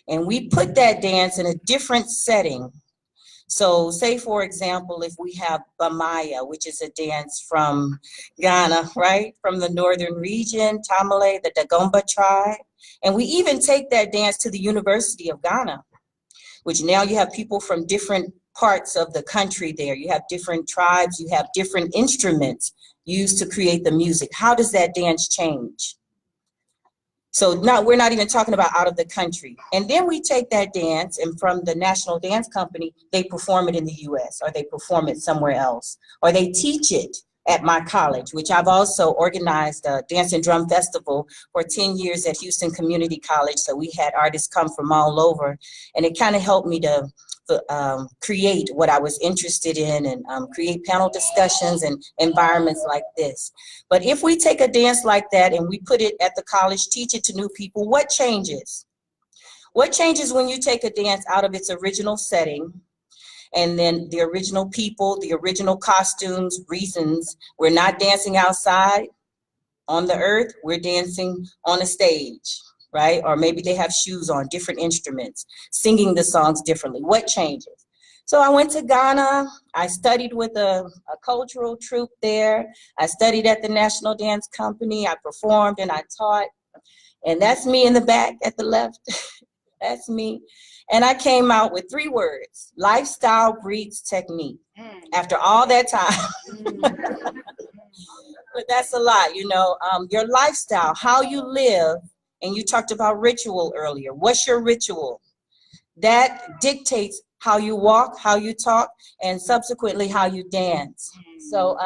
and we put that dance in a different setting, so say for example, if we have Bamaya, which is a dance from Ghana, right, from the northern region, Tamale, the Dagomba tribe, and we even take that dance to the University of Ghana, which now you have people from different parts of the country there. You have different tribes, you have different instruments used to create the music. How does that dance change? So now we're not even talking about out of the country. And then we take that dance, and from the National Dance Company, they perform it in the US, or they perform it somewhere else, or they teach it at my college, which I've also organized a dance and drum festival for 10 years at Houston Community College. So we had artists come from all over, and it kind of helped me to create what I was interested in and create panel discussions and environments like this. But if we take a dance like that and we put it at the college, teach it to new people, what changes? What changes when you take a dance out of its original setting, and then the original people, the original costumes, reasons? We're not dancing outside on the earth, we're dancing on a stage, right? Or maybe they have shoes on, different instruments, singing the songs differently. What changes? So I went to Ghana. I studied with a cultural troupe there. I studied at the National Dance Company. I performed and I taught. And that's me in the back at the left. That's me. And I came out with 3 words: lifestyle breeds technique. After all that time. But that's a lot, you know, your lifestyle, how you live. And you talked about ritual earlier. What's your ritual? That dictates how you walk, how you talk, and subsequently how you dance. So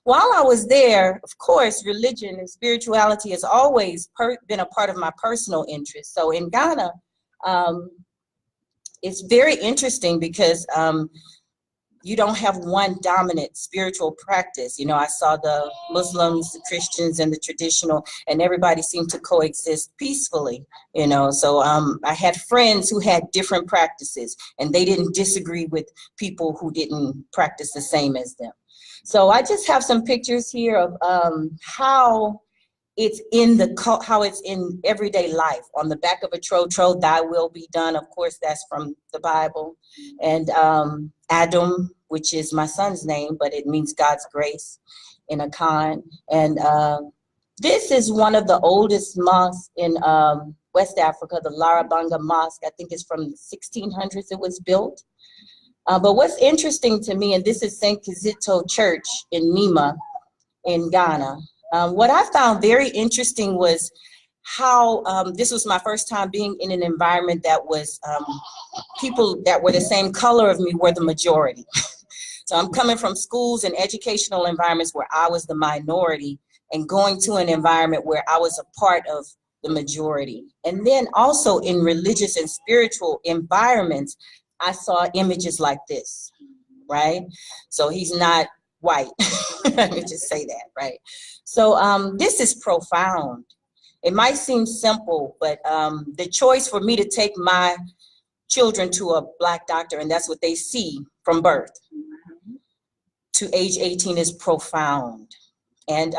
while I was there, of course, religion and spirituality has always been a part of my personal interest. So in Ghana, it's very interesting because you don't have one dominant spiritual practice. You know, I saw the Muslims, the Christians, and the traditional, and everybody seemed to coexist peacefully, you know. So I had friends who had different practices, and they didn't disagree with people who didn't practice the same as them. So I just have some pictures here of how it's in everyday life. On the back of a trotro, thy will be done. Of course, that's from the Bible. And Adam, which is my son's name, but it means God's grace in Akan. And this is one of the oldest mosques in West Africa, the Larabanga Mosque. I think it's from the 1600s it was built. But what's interesting to me, and this is St. Kizito Church in Naimah in Ghana. What I found very interesting was how this was my first time being in an environment that was people that were the same color of me were the majority. So I'm coming from schools and educational environments where I was the minority and going to an environment where I was a part of the majority. And then also in religious and spiritual environments, I saw images like this, right? So he's not white. Let me just say that, right? So this is profound. It might seem simple, but the choice for me to take my children to a Black doctor, and that's what they see from birth to age 18, is profound. And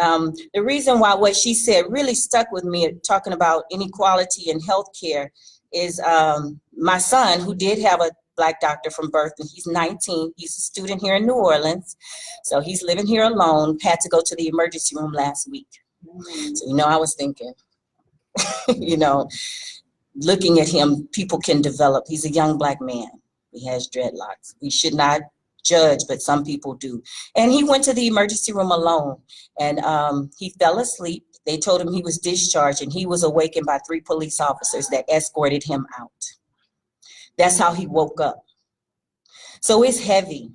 the reason why what she said really stuck with me, talking about inequality in healthcare, is my son, who did have a Black doctor from birth, and he's 19. He's a student here in New Orleans. So he's living here alone, had to go to the emergency room last week. So, I was thinking, looking at him, people can develop. He's a young Black man. He has dreadlocks. We should not judge, but some people do. And he went to the emergency room alone, and he fell asleep. They told him he was discharged, and he was awakened by 3 police officers that escorted him out. That's how he woke up. So it's heavy.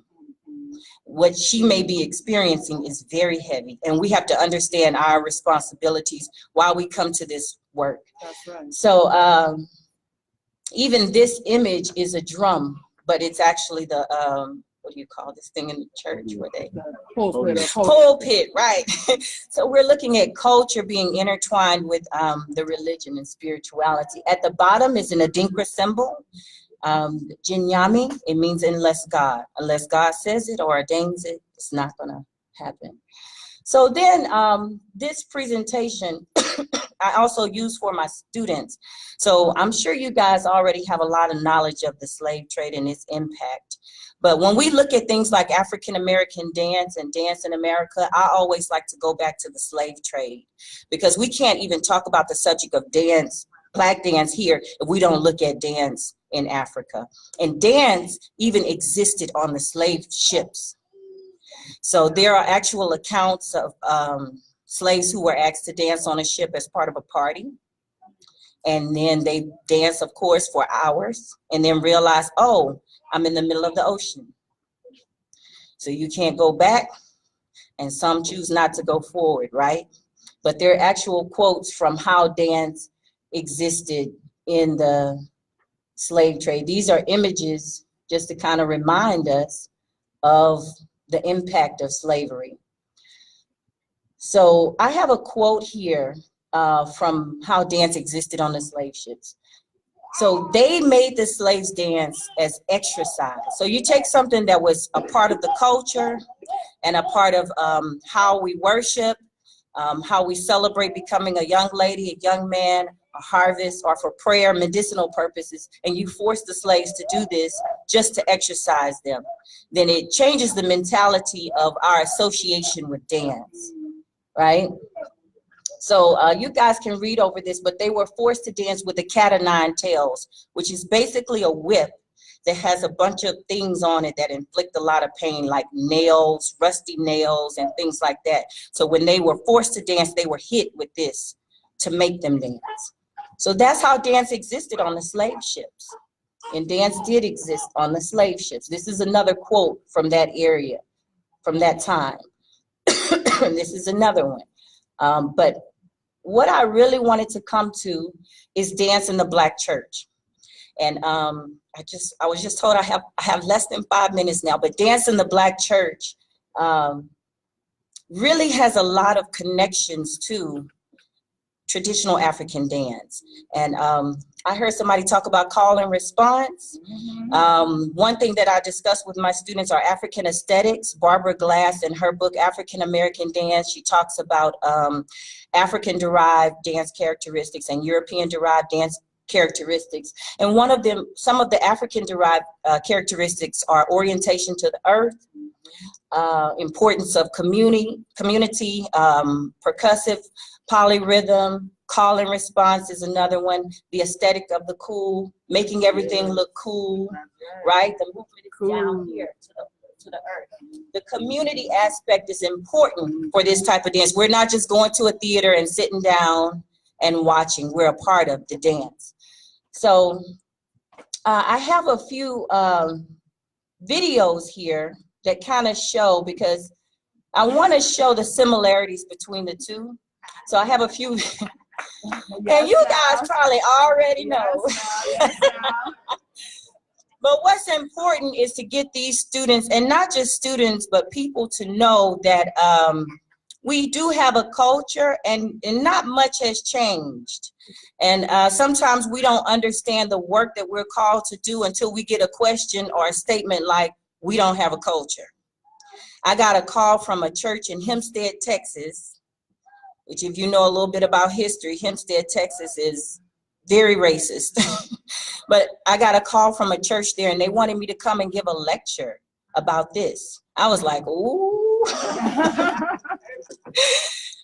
What she may be experiencing is very heavy, and we have to understand our responsibilities while we come to this work. That's right. So even this image is a drum, but it's actually the, what do you call this thing in the church where they? Pulpit, right. So we're looking at culture being intertwined with the religion and spirituality. At the bottom is an Adinkra symbol. Jinyami, it means unless God says it or ordains it, it's not gonna happen. So then this presentation I also use for my students. So I'm sure you guys already have a lot of knowledge of the slave trade and its impact. But when we look at things like African American dance and dance in America, I always like to go back to the slave trade, because we can't even talk about the subject of dance, Black dance here, if we don't look at dance in Africa. And dance even existed on the slave ships. So there are actual accounts of slaves who were asked to dance on a ship as part of a party. And then they dance, of course, for hours, and then realize, oh, I'm in the middle of the ocean. So you can't go back, and some choose not to go forward, right? But there are actual quotes from how dance existed in the slave trade. These are images just to kind of remind us of the impact of slavery. So I have a quote here from how dance existed on the slave ships. So they made the slaves dance as exercise. So you take something that was a part of the culture and a part of how we worship, how we celebrate becoming a young lady, a young man, a harvest, or for prayer, medicinal purposes, and you force the slaves to do this just to exercise them. Then it changes the mentality of our association with dance, right? So you guys can read over this, but they were forced to dance with a cat o' nine tails, which is basically a whip that has a bunch of things on it that inflict a lot of pain, like nails, rusty nails, and things like that. So when they were forced to dance, they were hit with this to make them dance. So that's how dance existed on the slave ships. And dance did exist on the slave ships. This is another quote from that area, from that time. And this is another one. But what I really wanted to come to is dance in the Black church. And I was just told I have less than 5 minutes now, but dance in the Black church really has a lot of connections to traditional African dance. And I heard somebody talk about call and response. One thing that I discuss with my students are African aesthetics. Barbara Glass, in her book, African American Dance, she talks about African-derived dance characteristics and European-derived dance characteristics. And one of them, some of the African-derived characteristics are orientation to the earth, importance of community, percussive polyrhythm, call and response is another one, the aesthetic of the cool, making everything look cool, right? The movement is down here to the earth. The community aspect is important for this type of dance. We're not just going to a theater and sitting down and watching, we're a part of the dance. So I have a few videos here that kind of show, because I want to show the similarities between the two. So I have a few, and you guys probably already know. But what's important is to get these students, and not just students, but people to know that we do have a culture, and not much has changed. And sometimes we don't understand the work that we're called to do until we get a question or a statement like, we don't have a culture. I got a call from a church in Hempstead, Texas, which, if you know a little bit about history, Hempstead, Texas is very racist. But I got a call from a church there, and they wanted me to come and give a lecture about this. I was like, ooh.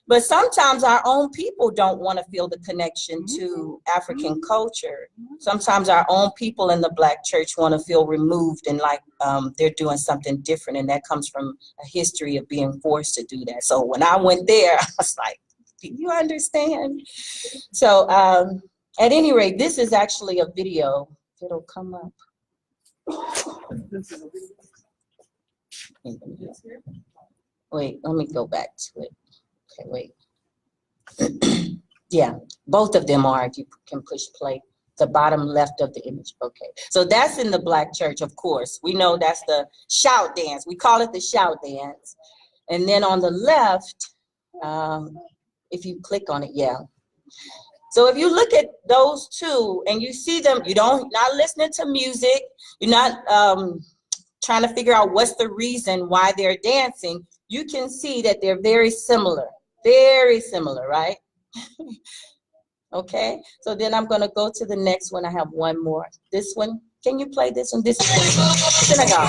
But sometimes our own people don't want to feel the connection to African culture. Sometimes our own people in the Black church want to feel removed and like they're doing something different, and that comes from a history of being forced to do that. So when I went there, I was like, do you understand? So at any rate, this is actually a video. It'll come up. Wait, let me go back to it. Okay, wait. Yeah, both of them are, if you can push play, the bottom left of the image. Okay, so that's in the Black church, of course. We know that's the shout dance. We call it the shout dance. And then on the left, if you click on it, yeah. So if you look at those two and you see them, not listening to music, you're not trying to figure out what's the reason why they're dancing, you can see that they're very similar, right? Okay, so then I'm gonna go to the next one. I have one more. This one, can you play this one? This is Senegal.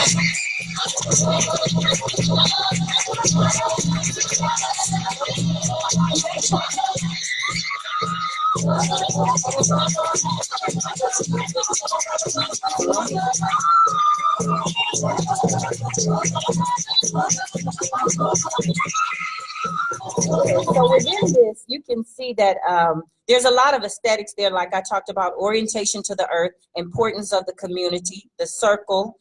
So within this, you can see that there's a lot of aesthetics there, like I talked about, orientation to the earth, importance of the community, the circle,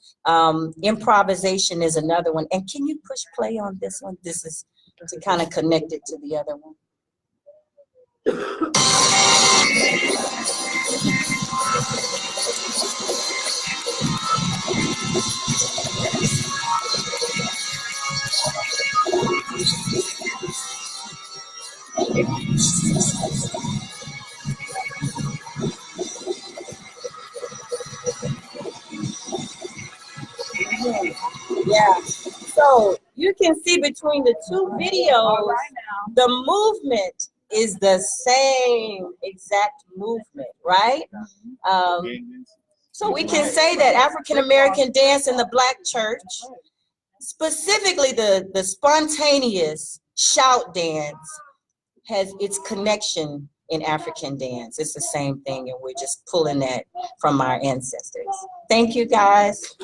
improvisation is another one. And can you push play on this one? This is to kind of connect it to the other one. Yeah, so you can see between the two videos, the movement is the same exact movement, right? So we can say that African American dance in the Black church, specifically the spontaneous shout dance, has its connection in African dance. It's the same thing, and we're just pulling that from our ancestors. Thank you, guys.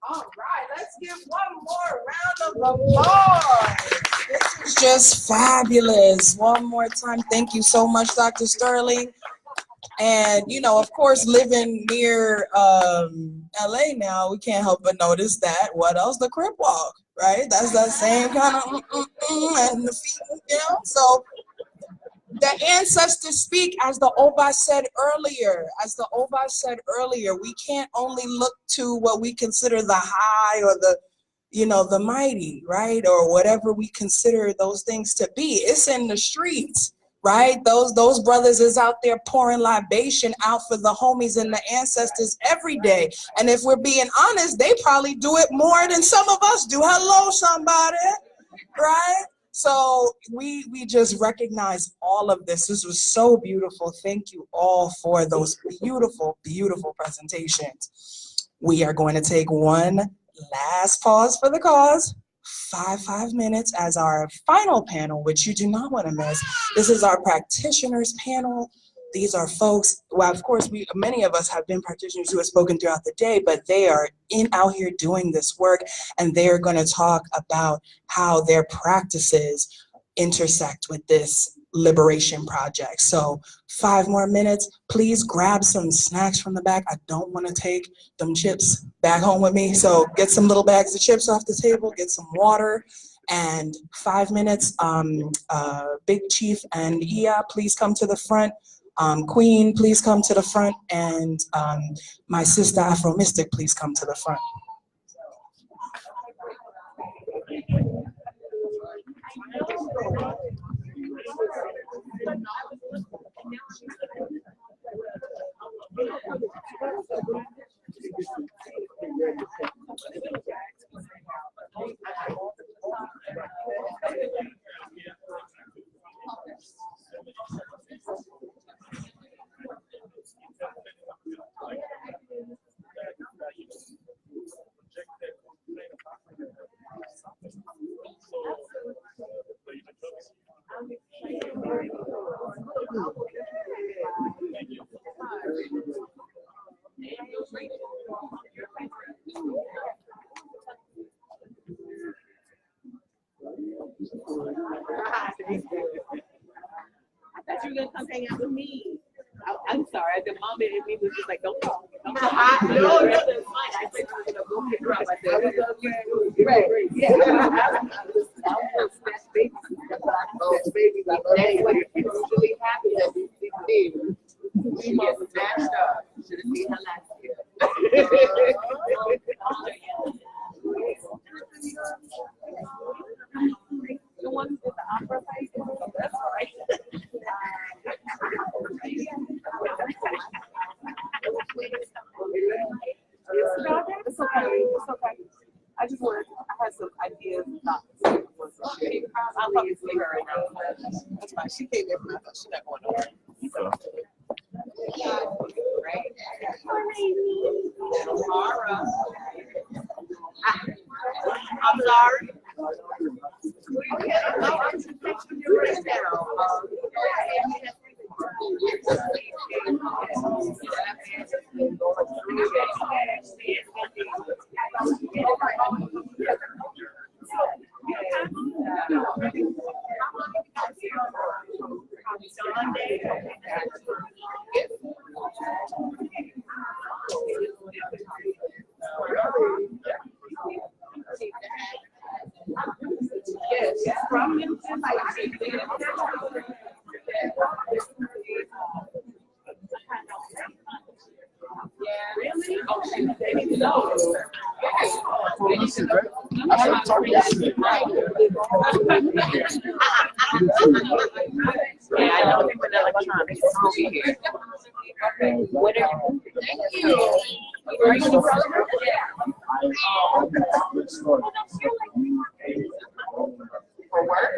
All right, let's give one more round of applause. This is just fabulous. One more time, thank you so much, Dr. Sterling. And, you know, of course, living near LA now, we can't help but notice that. What else? The crip walk, right? That's that same kind of and the feet, you know? So The ancestors speak, as the Oba said earlier. We can't only look to what we consider the high or the, you know, the mighty, right? Or whatever we consider those things to be. It's in the streets, right? Those brothers is out there pouring libation out for the homies and the ancestors every day. And if we're being honest, they probably do it more than some of us do. Hello, somebody, right? So we just recognize all of this. This was so beautiful. Thank you all for those beautiful, beautiful presentations. We are going to take one last pause for the cause. 5 minutes as our final panel, which you do not want to miss. This is our practitioners panel. These are folks, well, of course, many of us have been practitioners who have spoken throughout the day, but they are out here doing this work, and they are going to talk about how their practices intersect with this liberation project. So 5 more minutes. Please grab some snacks from the back. I don't want to take them chips back home with me. So get some little bags of chips off the table, get some water, and 5 minutes. Big Chief and Iya, please come to the front. Queen, please come to the front. And my sister AfroMystic, please come to the front. I thought you were gonna come hang out with me. I'm sorry, the moment in me was just like, don't talk. No, that's fine. I said you were gonna go pick her up. I said, okay, right, yeah. I was snatch babies. Snatch babies. That's what usually happens at these things. She gets snatched up. Should have seen her last year. The one with the opera fight? That's right. It's okay. It's okay. I just wanted, I had some ideas about this. I'll probably see her right now. That's fine. She came in from, I thought she's not going nowhere. Right. Mara. I'm sorry. Okay, no, I'm just fixing your wrist now. Yes, from him. Really? Oh, they need to know. I told you yesterday. Yeah, I know people that electronics will be here. Whatever. Thank you. Are you the brother? For work?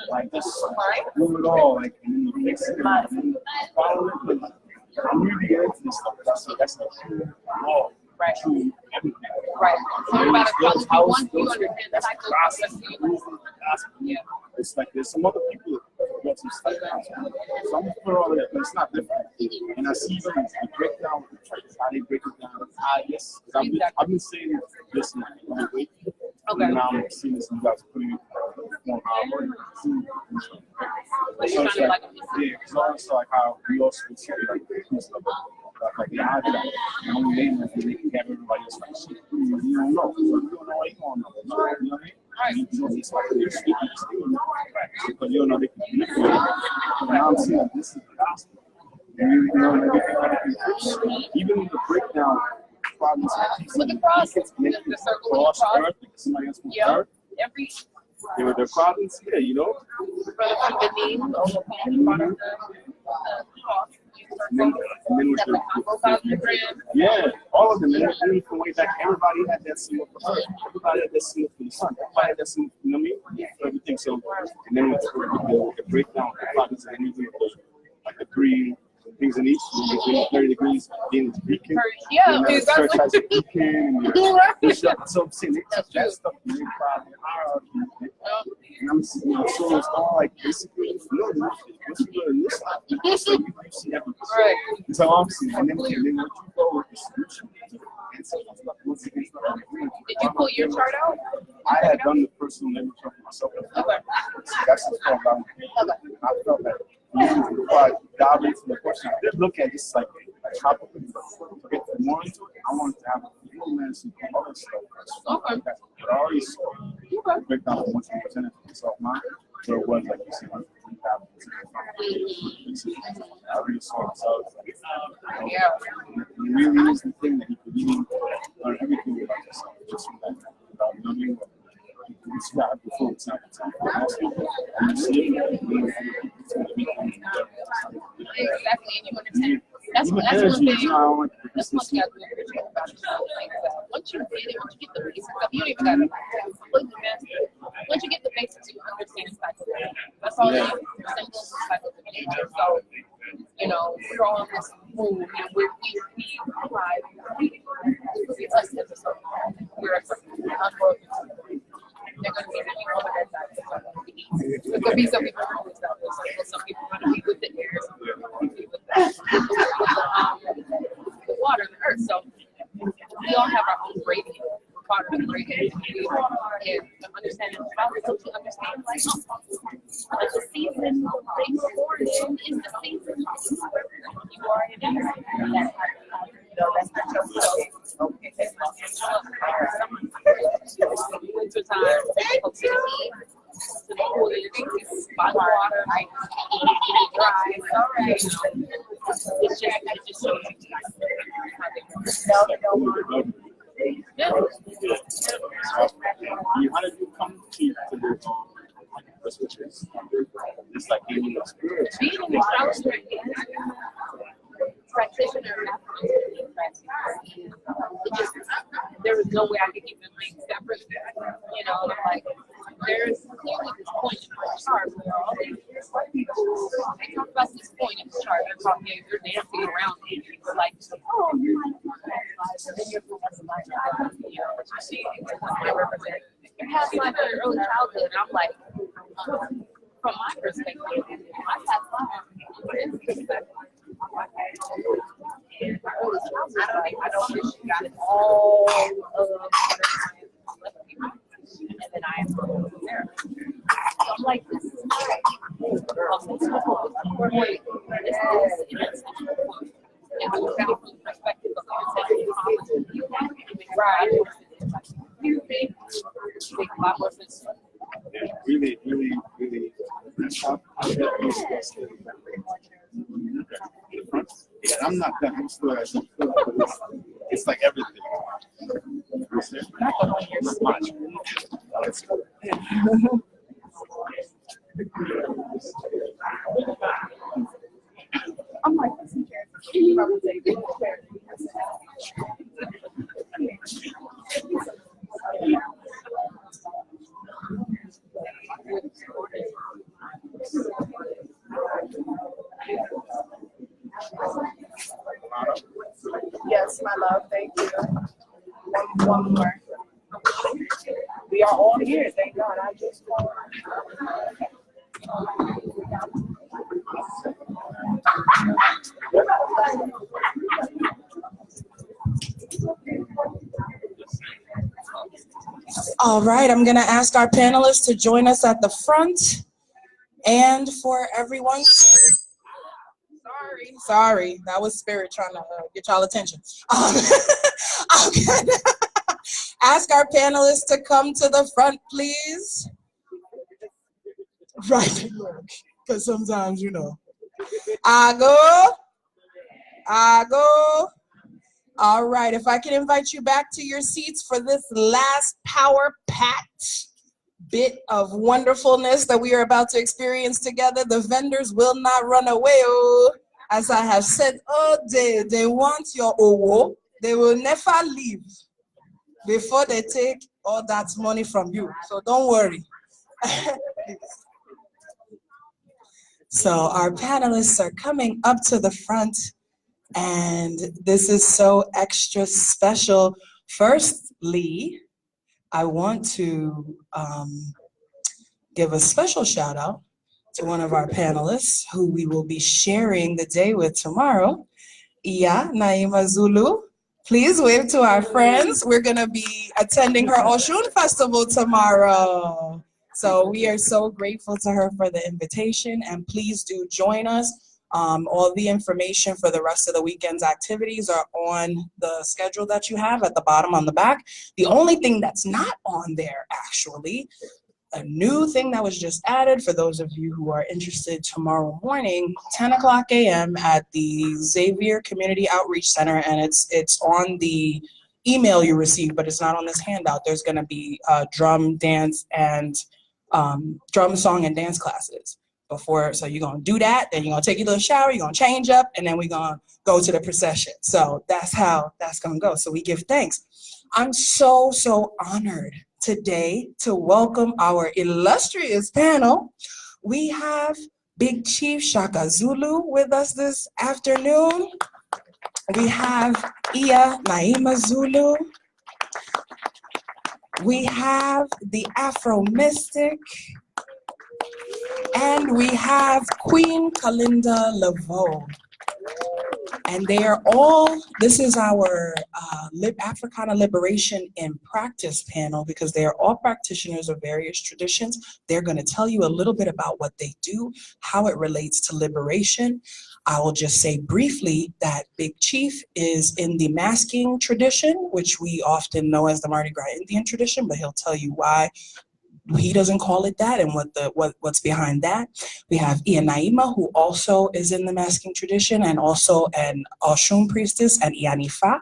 Like this, move it all, like, and then you fix it, and then follow it. I'm really into this stuff. That's the true law, right? True everything. Right. So Once you understand the process, yeah. It's like there's some other people who got some stuff. So I'm put all that, but it's not different. And I see them break down how they break it down. Yes, I've been saying this in my way. Okay. And now I'm seeing this, you guys putting it on our work. So it's like, yeah, it's also like how we also say like stuff. Like yeah, I do that. And only they know if they can have everybody else like shit. You don't know. So you don't know what you don't know. You know what I mean? Right. You know, it's like they're speaking. Right. because you don't know they can manipulate it. Now I'm seeing this is the gospel. You know, even the breakdown problems. With the cross, the circle of the cross. Somebody else wants Yeah. earth. Every They were their problems, yeah, you know. brother from Benin, Olokun, brought us the cross. And then with That the, Congo got the brand. yeah, all of them. And then from way back, everybody had that symbol for earth. Everybody had that symbol for the sun. Everybody had that symbol, you know what I mean? For everything. So, and then with the breakdown of the problems, and even like the 3 things in each, 30 degrees, being the beacon. Yeah, and then the exactly. church has a beacon. And so I'm saying they took that stuff and they applied the hierarchy. And I'm seeing, so it's all like basically, no, once you go to this life, you see everything. Right. That's how I'm seeing it. And then once you go with the solution, Did you pull your chart out? I had done the personal limit chart for myself. Okay. That's just called down. I felt that before I dive into the question, I did look at just like how to get more into it. I wanted to have a little man some other stuff. Okay. But I already saw the breakdown of once you presented to myself, mine, where it was like you see, like, I already saw it. So I was like, Yeah. it really is the thing that you could even learn everything about yourself just from that. About knowing what you described before, it's not the time. And you see it, you know, Exactly. And you understand. That's even one thing. energy, you know, I don't like That's one thing I do appreciate about it. Like, once you get it, once you get the basics of it, you don't even gotta completely master it. Once you get the basics, you understand cycles. That's all it is. Simple cycles of nature. So, you know, we're all in this mood and we thrive. We us as a circle. We're a circle. Unbroken. They're going to be many women that die. There could be some people who are always some people are going to be with the air, some people are going to be with the water and the earth. So we all have our own gradient. We're part of the gradient. And understanding astrology helps you understand, like, like the season that you were born in is the season you are in. That's how that's not your fault. Winter time, go to the heat, to the cool, by the water, dry. All right. It's just shows you. Yeah. How did you come to the switches? It's like being an experience. Being an astrologer, practitioner, it just, there was no way I could even like separate that. You know, like there's clearly this point in my chart where all these people, they talk about this point in the chart, they're talking, they're dancing around it, you're like, oh, you're my and then you're you know, what you see, I represent your past life or your early childhood, and I'm like, from my perspective, my past life, I don't wish you got it all of and then I am there. So I'm like, this is right. This is and from the perspective of right. You think a lot more sense. Really, really, really. Yeah, I'm not done. I'm still at some. It's like everything. It's much. I'm like, Yes, my love, thank you. One more. We are all here, thank God. I just All right, I'm gonna ask our panelists to join us at the front, and for everyone. Sorry, that was Spirit trying to get y'all attention. I'm gonna ask our panelists to come to the front, please. writing work, because sometimes, you know. I go. All right, if I can invite you back to your seats for this last power-packed bit of wonderfulness that we are about to experience together. The vendors will not run away. Oh, as I have said all day, they want your owo. They will never leave before they take all that money from you. So don't worry. So our panelists are coming up to the front, and this is so extra special. Firstly, I want to give a special shout out to one of our panelists who we will be sharing the day with tomorrow, Naimah Zulu. Please wave to our friends. We're gonna be attending her Osun Festival tomorrow. So we are so grateful to her for the invitation, and please do join us. All the information for the rest of the weekend's activities are on the schedule that you have at the bottom on the back. The only thing that's not on there, actually, a new thing that was just added for those of you who are interested, tomorrow morning, 10 o'clock a.m. at the Xavier Community Outreach Center, and it's on the email you received, but it's not on this handout. There's gonna be drum, dance, and drum, song, and dance classes before. So you're gonna do that, then you're gonna take your little shower, you're gonna change up, and then we're gonna go to the procession. So that's how that's gonna go. So we give thanks. I'm so honored today to welcome our illustrious panel. We have Big Chief Shaka Zulu with us this afternoon. We have Naimah Zulu. We have the AfroMystic. And we have Queen Kalindah Laveau. And they are all, this is our Africana Liberation in Practice panel, because they are all practitioners of various traditions. They're going to tell you a little bit about what they do, how it relates to liberation. I will just say briefly that Big Chief is in the masking tradition, which we often know as the Mardi Gras Indian tradition, but he'll tell you why he doesn't call it that and what's behind that. We have Naimah, who also is in the masking tradition and also an Osun priestess, and Ifa.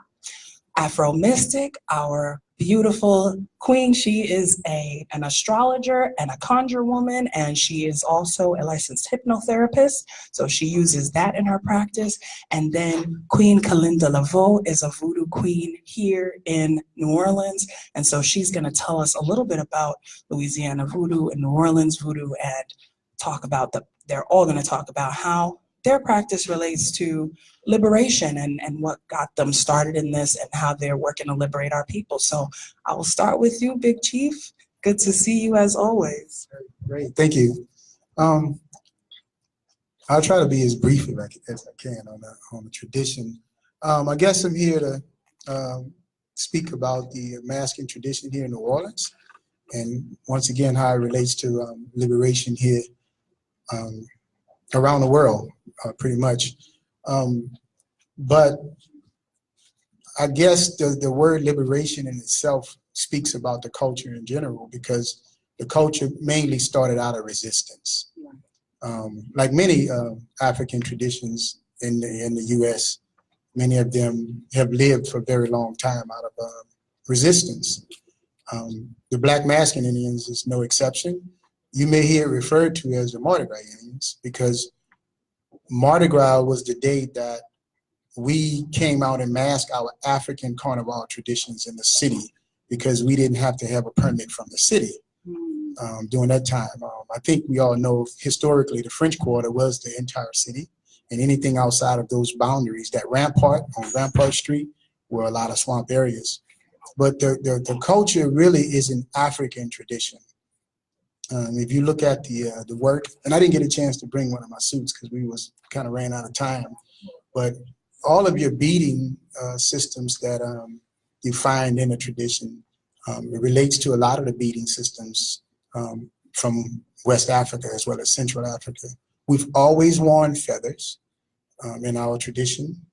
AfroMystic, our beautiful queen, she is an astrologer and a conjure woman, and she is also a licensed hypnotherapist, so she uses that in her practice. And then Queen Kalindah Laveau is a voodoo queen here in New Orleans, and so she's going to tell us a little bit about Louisiana voodoo and New Orleans voodoo, and talk about they're all going to talk about how their practice relates to liberation and what got them started in this and how they're working to liberate our people. So I will start with you, Big Chief. Good to see you as always. Great, thank you. I'll try to be as brief as I can on the tradition. I guess I'm here to speak about the masking tradition here in New Orleans, and once again how it relates to liberation here around the world, pretty much. But I guess the word liberation in itself speaks about the culture in general, because the culture mainly started out of resistance. Like many African traditions in the U.S., many of them have lived for a very long time out of resistance. The Black masking Indians is no exception. You may hear it referred to as the Mardi Gras Indians, because Mardi Gras was the day that we came out and masked our African carnival traditions in the city, because we didn't have to have a permit from the city during that time. I think we all know historically the French Quarter was the entire city, and anything outside of those boundaries, that Rampart on Rampart Street, were a lot of swamp areas. But the culture really is an African tradition. If you look at the work, and I didn't get a chance to bring one of my suits because we kind of ran out of time, but all of your beading systems that you find in a tradition, it relates to a lot of the beading systems from West Africa as well as Central Africa. We've always worn feathers in our tradition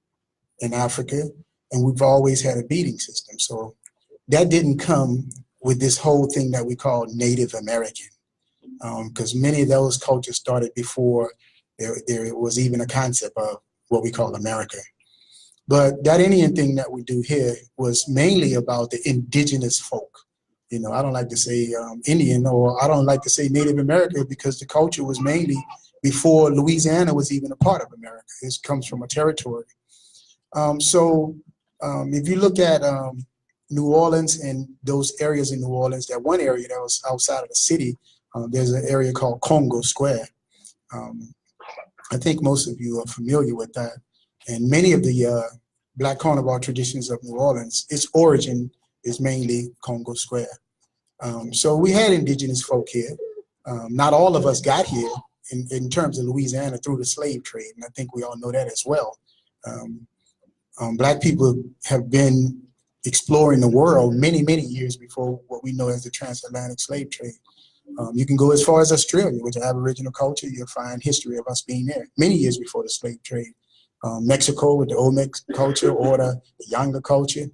in Africa, and we've always had a beading system. So that didn't come with this whole thing that we call Native American. because many of those cultures started before there was even a concept of what we call America. But that Indian thing that we do here was mainly about the indigenous folk. You know, I don't like to say Indian, or I don't like to say Native America, because the culture was mainly before Louisiana was even a part of America. It comes from a territory. If you look at New Orleans and those areas in New Orleans, that one area that was outside of the city, there's an area called Congo Square. I think most of you are familiar with that. And many of the Black Carnival traditions of New Orleans, its origin is mainly Congo Square. So we had indigenous folk here. Not all of us got here in terms of Louisiana through the slave trade, and I think we all know that as well. Black people have been exploring the world many, many years before what we know as the transatlantic slave trade. You can go as far as Australia with the Aboriginal culture. You'll find history of us being there many years before the slave trade. Mexico with the Olmec culture or the Yanga culture.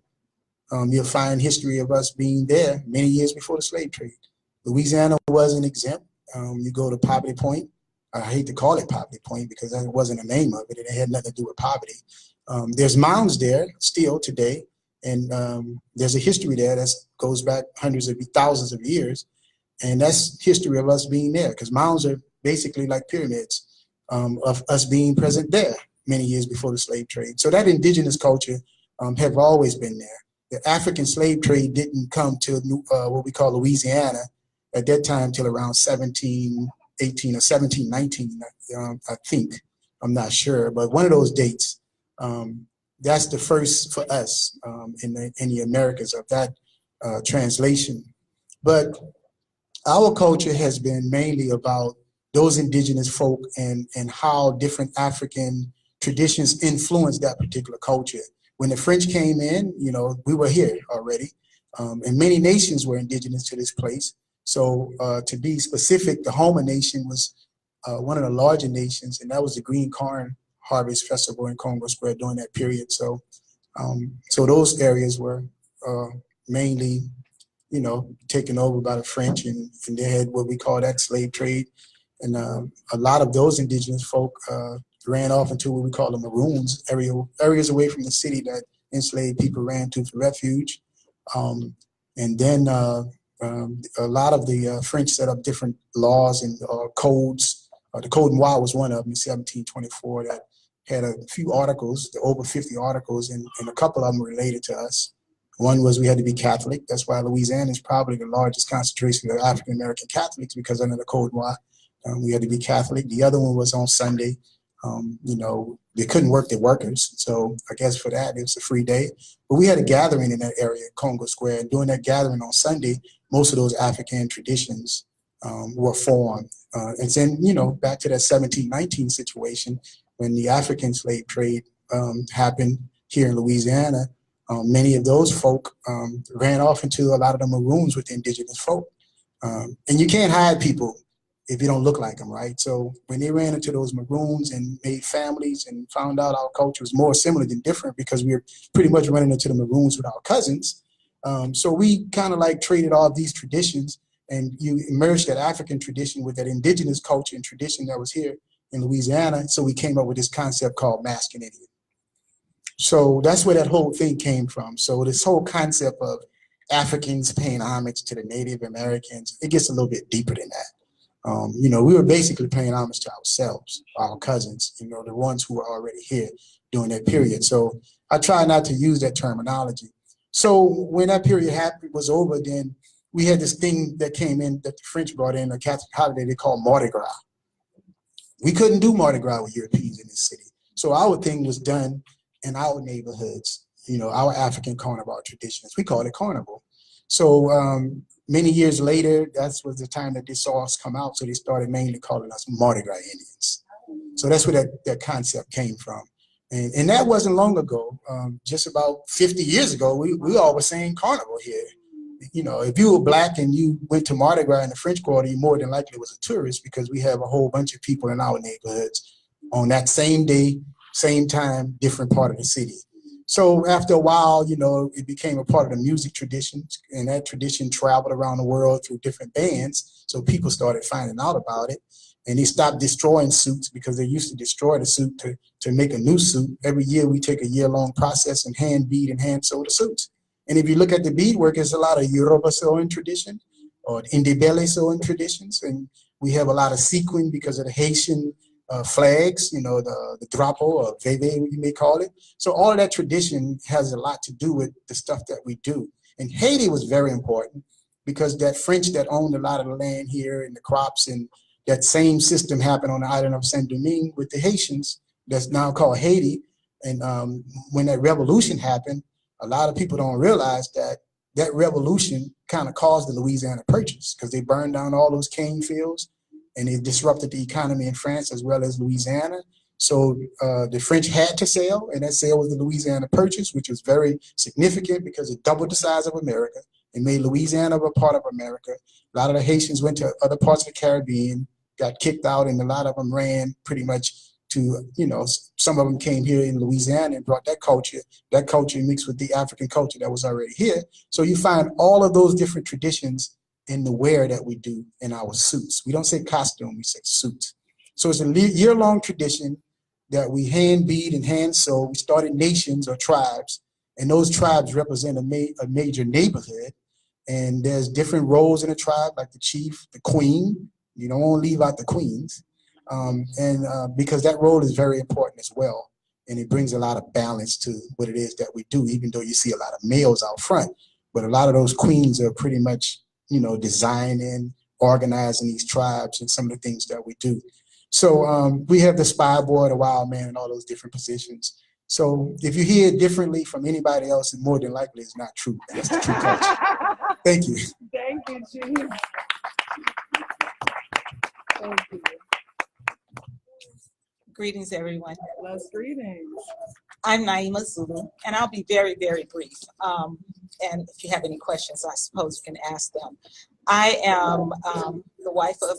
You'll find history of us being there many years before the slave trade. Louisiana wasn't exempt. You go to Poverty Point. I hate to call it Poverty Point because that wasn't the name of it. It had nothing to do with poverty. There's mounds there still today, and there's a history there that goes back hundreds of thousands of years, and that's history of us being there, because mounds are basically like pyramids of us being present there many years before the slave trade. So that indigenous culture have always been there. The African slave trade didn't come to what we call Louisiana at that time till around 1718 or 1719, I think. I'm not sure, but one of those dates. That's the first for us in the Americas of that translation. But our culture has been mainly about those indigenous folk and how different African traditions influenced that particular culture. When the French came in, you know, we were here already, and many nations were indigenous to this place. So to be specific, the Homa Nation was one of the larger nations, and that was the Green Corn Harvest Festival in Congo Square during that period. So, so those areas were mainly, you know, taken over by the French, and they had what we call that slave trade. And a lot of those indigenous folk ran off into what we call the Maroons, areas away from the city that enslaved people ran to for refuge. And then a lot of the French set up different laws and codes. The Code Noir was one of them in 1724 that had a few articles, over 50 articles, and a couple of them related to us. One was we had to be Catholic. That's why Louisiana is probably the largest concentration of African American Catholics, because under the Code Noir, we had to be Catholic. The other one was on Sunday. You know, they couldn't work their workers. So I guess for that, it was a free day. But we had a gathering in that area, Congo Square. And during that gathering on Sunday, most of those African traditions were formed. And then, you know, back to that 1719 situation, when the African slave trade happened here in Louisiana, many of those folk ran off into a lot of the Maroons with the indigenous folk. And you can't hide people if you don't look like them, right? So when they ran into those Maroons and made families and found out our culture was more similar than different, because we were pretty much running into the Maroons with our cousins. So we kind of like traded all these traditions, and you merged that African tradition with that indigenous culture and tradition that was here in Louisiana. So we came up with this concept called Masking Indian. So that's where that whole thing came from. So this whole concept of Africans paying homage to the Native Americans, it gets a little bit deeper than that. You know, we were basically paying homage to ourselves, our cousins, you know, the ones who were already here during that period. So I try not to use that terminology. So when that period was over, then we had this thing that came in that the French brought in, a Catholic holiday they call Mardi Gras. We couldn't do Mardi Gras with Europeans in this city. So our thing was done in our neighborhoods, you know, our African carnival traditions. We called it Carnival. So many years later, that was the time that they saw us come out. So they started mainly calling us Mardi Gras Indians. So that's where that concept came from. And that wasn't long ago. Just about 50 years ago, we all were saying Carnival here. You know, if you were Black and you went to Mardi Gras in the French Quarter, you more than likely was a tourist, because we have a whole bunch of people in our neighborhoods on that same day, same time, different part of the city. So after a while, you know, it became a part of the music tradition, and that tradition traveled around the world through different bands. So people started finding out about it, and they stopped destroying suits because they used to destroy the suit to make a new suit. Every year we take a year-long process and hand bead and hand sew the suits. And if you look at the beadwork, it's a lot of Yoruba sewing tradition or Ndebele sewing traditions, and we have a lot of sequin because of the Haitian flags, you know, the drapeau or veve, you may call it. So all of that tradition has a lot to do with the stuff that we do. And Haiti was very important because that French that owned a lot of the land here and the crops, and that same system happened on the island of Saint-Domingue with the Haitians, that's now called Haiti. And when that revolution happened, a lot of people don't realize that that revolution kind of caused the Louisiana Purchase, because they burned down all those cane fields and it disrupted the economy in France as well as Louisiana. So the French had to sell, and that sale was the Louisiana Purchase, which was very significant because it doubled the size of America. It made Louisiana a part of America. A lot of the Haitians went to other parts of the Caribbean, got kicked out, and a lot of them ran pretty much to, you know, some of them came here in Louisiana and brought that culture mixed with the African culture that was already here. So you find all of those different traditions in the wear that we do in our suits. We don't say costume, we say suits. So it's a year-long tradition that we hand bead and hand sew. We started nations or tribes, and those tribes represent a major neighborhood. And there's different roles in a tribe, like the chief, the queen. You don't want to leave out the queens. Because that role is very important as well. And it brings a lot of balance to what it is that we do, even though you see a lot of males out front. But a lot of those queens are pretty much, you know, designing, organizing these tribes and some of the things that we do. So we have the spy boy, the wild man, and all those different positions. So if you hear it differently from anybody else, more than likely it's not true. That's the true culture. Thank you. Thank you, Chief. Thank you. Greetings, everyone. Last greetings. I'm Naimah Zulu, and I'll be very, very brief. And if you have any questions, I suppose you can ask them. I am the wife of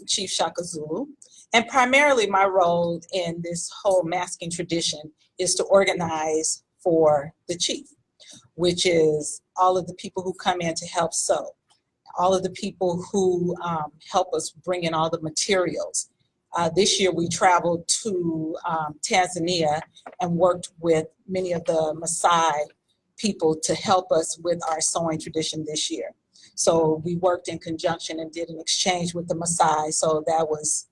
Chief Shaka Zulu, and primarily my role in this whole masking tradition is to organize for the chief, which is all of the people who come in to help sew, all of the people who help us bring in all the materials. This year we traveled to Tanzania and worked with many of the Maasai people to help us with our sewing tradition this year. So we worked in conjunction and did an exchange with the Maasai. So that was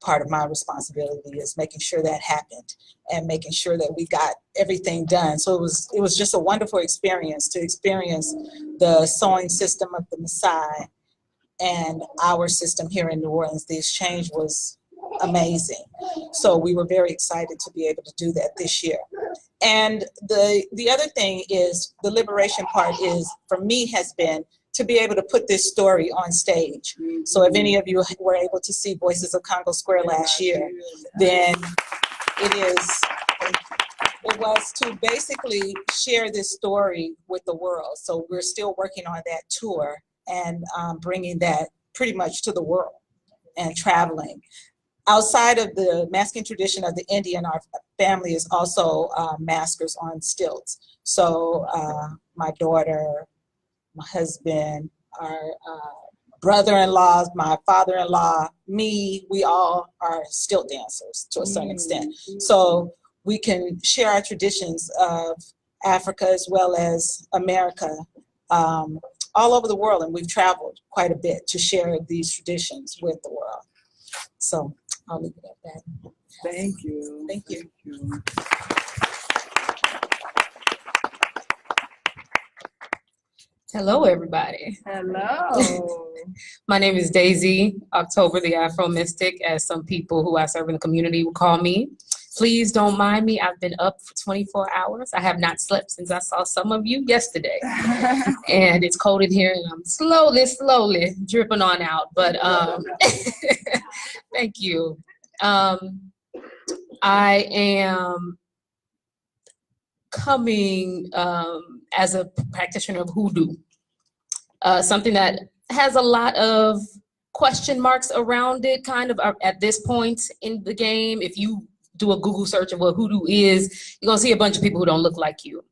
part of my responsibility, is making sure that happened and making sure that we got everything done. So it was just a wonderful experience to experience the sewing system of the Maasai and our system here in New Orleans. The exchange was amazing. So we were very excited to be able to do that this year. And the other thing is, the liberation part is, for me, has been to be able to put this story on stage. So if any of you were able to see Voices of Congo Square last year, then it was to basically share this story with the world. So we're still working on that tour and bringing that pretty much to the world and traveling. Outside of the masking tradition of the Indian, our family is also maskers on stilts. So my daughter, my husband, our brother-in-law, my father-in-law, me, we all are stilt dancers to a certain extent. So we can share our traditions of Africa as well as America all over the world. And we've traveled quite a bit to share these traditions with the world. So I'll leave it at that. Thank you. Thank you. Thank you. Hello, everybody. Hello. My name is Daizy, October the AfroMystic, as some people who I serve in the community will call me. Please don't mind me. I've been up for 24 hours. I have not slept since I saw some of you yesterday. And it's cold in here, and I'm slowly dripping on out. But thank you. I am coming as a practitioner of Hoodoo, something that has a lot of question marks around it, kind of at this point in the game. If you do a Google search of what hoodoo is, you're gonna see a bunch of people who don't look like you.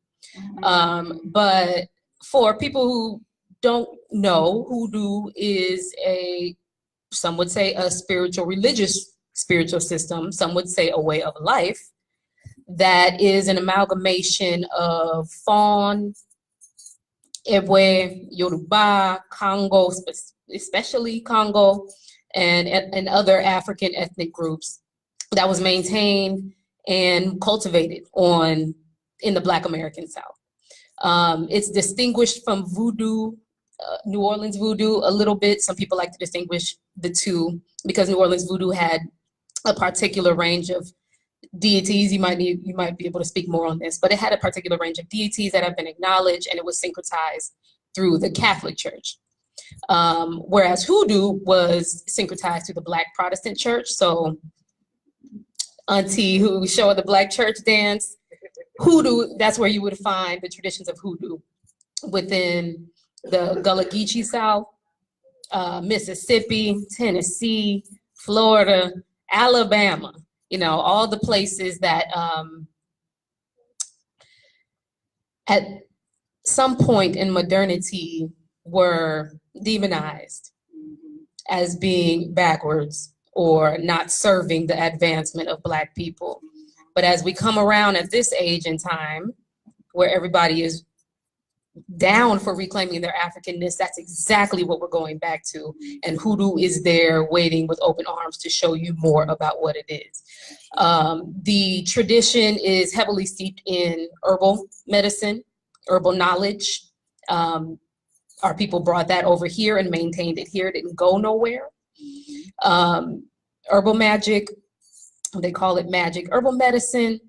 But for people who don't know, hoodoo is some would say a religious spiritual system, some would say a way of life that is an amalgamation of Fon, Ewe, Yoruba, Congo, especially Congo, and other African ethnic groups that was maintained and cultivated in the Black American South. It's distinguished from voodoo, New Orleans voodoo a little bit. Some people like to distinguish the two because New Orleans voodoo had a particular range of deities. You might be able to speak more on this, but it had a particular range of deities that have been acknowledged, and it was syncretized through the Catholic Church. Whereas hoodoo was syncretized through the Black Protestant Church. So Auntie who showed the Black church dance, hoodoo, that's where you would find the traditions of hoodoo within the Gullah Geechee South, Mississippi, Tennessee, Florida, Alabama, all the places that at some point in modernity were demonized as being backwards or not serving the advancement of Black people. But as we come around at this age and time where everybody is down for reclaiming their Africanness, that's exactly what we're going back to. And hoodoo is there waiting with open arms to show you more about what it is. The tradition is heavily steeped in herbal medicine, herbal knowledge. Our people brought that over here and maintained it here. It didn't go nowhere. Herbal magic, they call it magic. Herbal medicine,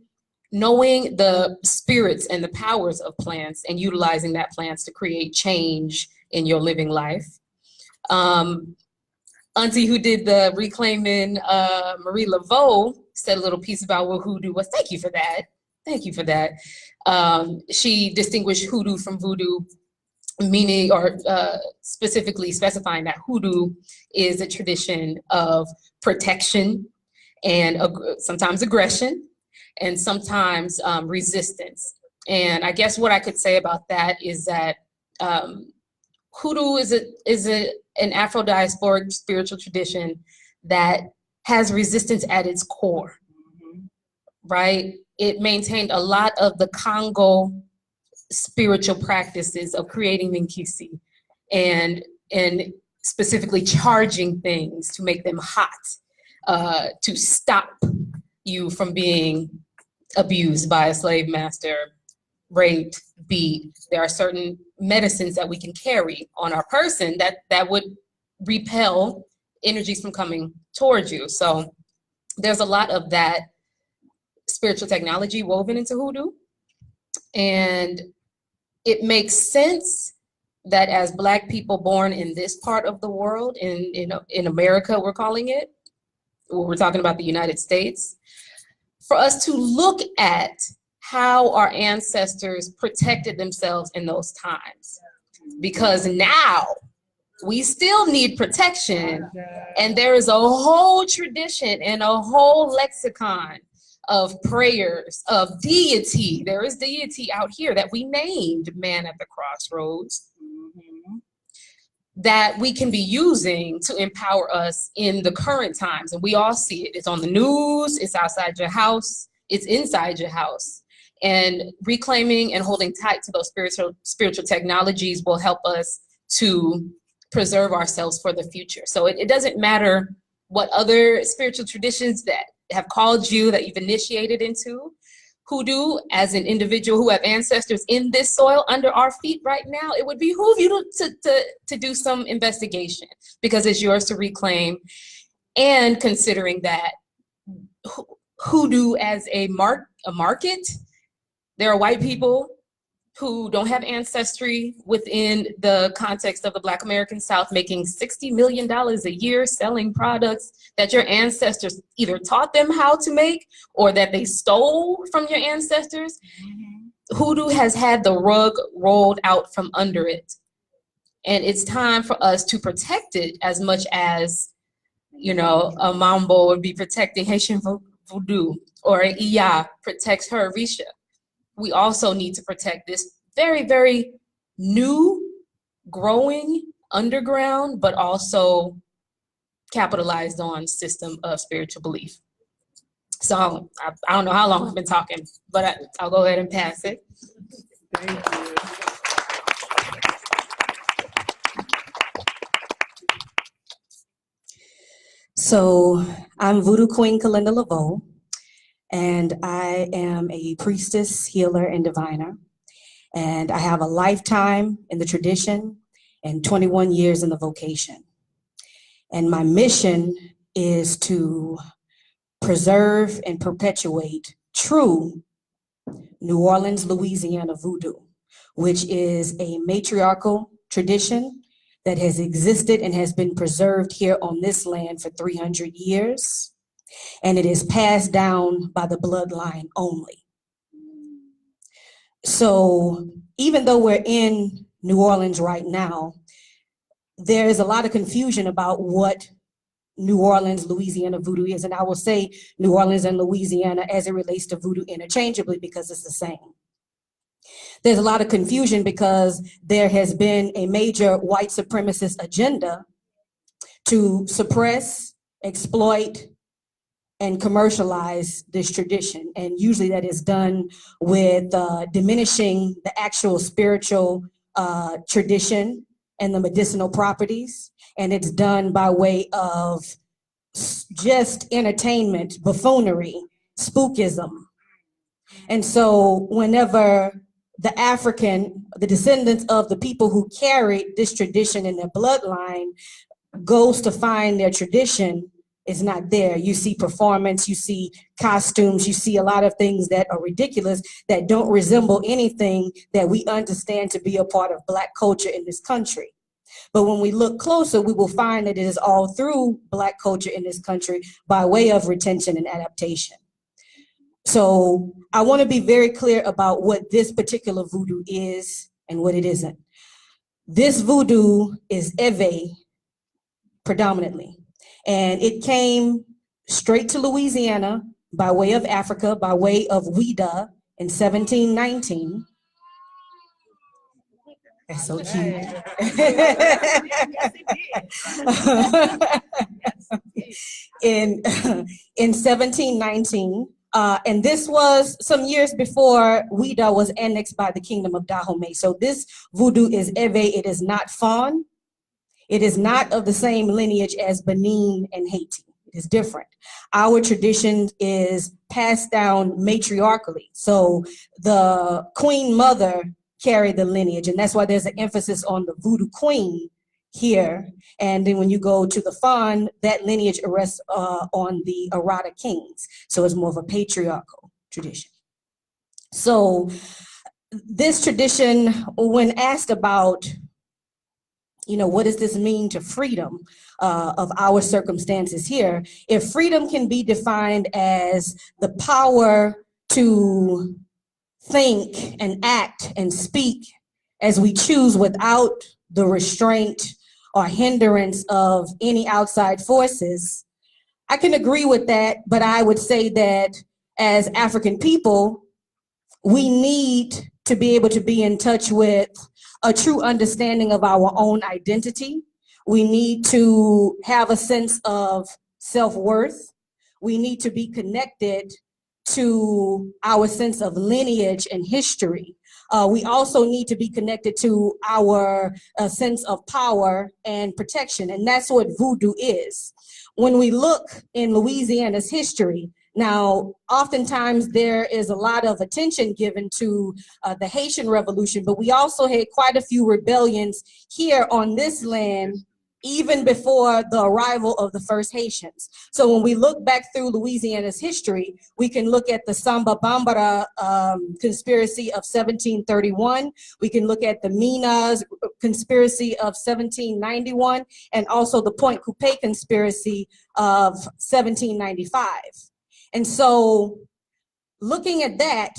knowing the spirits and the powers of plants and utilizing that plants to create change in your living life. Auntie who did the reclaiming, Marie Laveau, said a little piece about what hoodoo was. Thank you for that. Thank you for that. She distinguished hoodoo from voodoo, meaning or specifically specifying that hoodoo is a tradition of protection and sometimes aggression and sometimes resistance. And I guess what I could say about that is that hoodoo is an Afro-diasporic spiritual tradition that has resistance at its core, right? It maintained a lot of the Congo spiritual practices of creating Minkisi and specifically charging things to make them hot, to stop you from being abused by a slave master, raped, beat. There are certain medicines that we can carry on our person that would repel energies from coming towards you. So there's a lot of that spiritual technology woven into hoodoo. And it makes sense that as Black people born in this part of the world, in America, we're calling it, we're talking about the United States, for us to look at how our ancestors protected themselves in those times. Because now we still need protection, and there is a whole tradition and a whole lexicon of prayers, of deity. There is deity out here that we named Man at the Crossroads, that we can be using to empower us in the current times. And we all see it. It's on the news, it's outside your house, it's inside your house. And reclaiming and holding tight to those spiritual technologies will help us to preserve ourselves for the future. So it doesn't matter what other spiritual traditions that have called you, that you've initiated into. Hoodoo, as an individual who have ancestors in this soil under our feet right now, it would behoove you to do some investigation, because it's yours to reclaim. And considering that hoodoo as a market, there are white people who don't have ancestry within the context of the Black American South making $60 million a year selling products that your ancestors either taught them how to make or that they stole from your ancestors. Hoodoo has had the rug rolled out from under it. And it's time for us to protect it as much as, a Mambo would be protecting Haitian Voodoo or an Iya protects her Orisha, we also need to protect this very, very new, growing, underground, but also capitalized on system of spiritual belief. So I don't know how long I've been talking, but I'll go ahead and pass it. Thank you. So I'm Voodoo Queen Kalindah Laveau, and I am a priestess, healer, and diviner. And I have a lifetime in the tradition and 21 years in the vocation. And my mission is to preserve and perpetuate true New Orleans, Louisiana voodoo, which is a matriarchal tradition that has existed and has been preserved here on this land for 300 years. And it is passed down by the bloodline only. So even though we're in New Orleans right now, there is a lot of confusion about what New Orleans, Louisiana voodoo is. And I will say New Orleans and Louisiana as it relates to voodoo interchangeably because it's the same. There's a lot of confusion because there has been a major white supremacist agenda to suppress, exploit, and commercialize this tradition. And usually that is done with diminishing the actual spiritual tradition and the medicinal properties. And it's done by way of just entertainment, buffoonery, spookism. And so whenever the descendants of the people who carried this tradition in their bloodline goes to find their tradition, it's not there. You see performance, you see costumes, you see a lot of things that are ridiculous that don't resemble anything that we understand to be a part of Black culture in this country. But when we look closer, we will find that it is all through Black culture in this country by way of retention and adaptation. So I want to be very clear about what this particular voodoo is and what it isn't. This voodoo is Ewe predominantly, and it came straight to Louisiana by way of Africa, by way of Ouida in 1719. That's so cute. In 1719, and this was some years before Ouida was annexed by the Kingdom of Dahomey. So this voodoo is Ewe, it is not Fawn. It is not of the same lineage as Benin and Haiti. It is different. Our tradition is passed down matriarchally. So the Queen Mother carried the lineage, and that's why there's an emphasis on the Voodoo Queen here. And then when you go to the Fawn, that lineage rests on the Arata Kings. So it's more of a patriarchal tradition. So this tradition, when asked about, what does this mean to freedom of our circumstances here? If freedom can be defined as the power to think and act and speak as we choose without the restraint or hindrance of any outside forces, I can agree with that, but I would say that as African people, we need to be able to be in touch with a true understanding of our own identity. We need to have a sense of self-worth. We need to be connected to our sense of lineage and history. We also need to be connected to our sense of power and protection, and that's what voodoo is. When we look in Louisiana's history, now, oftentimes there is a lot of attention given to the Haitian Revolution, but we also had quite a few rebellions here on this land even before the arrival of the first Haitians. So when we look back through Louisiana's history, we can look at the Samba Bambara conspiracy of 1731. We can look at the Minas conspiracy of 1791, and also the Point Coupé conspiracy of 1795. And so looking at that,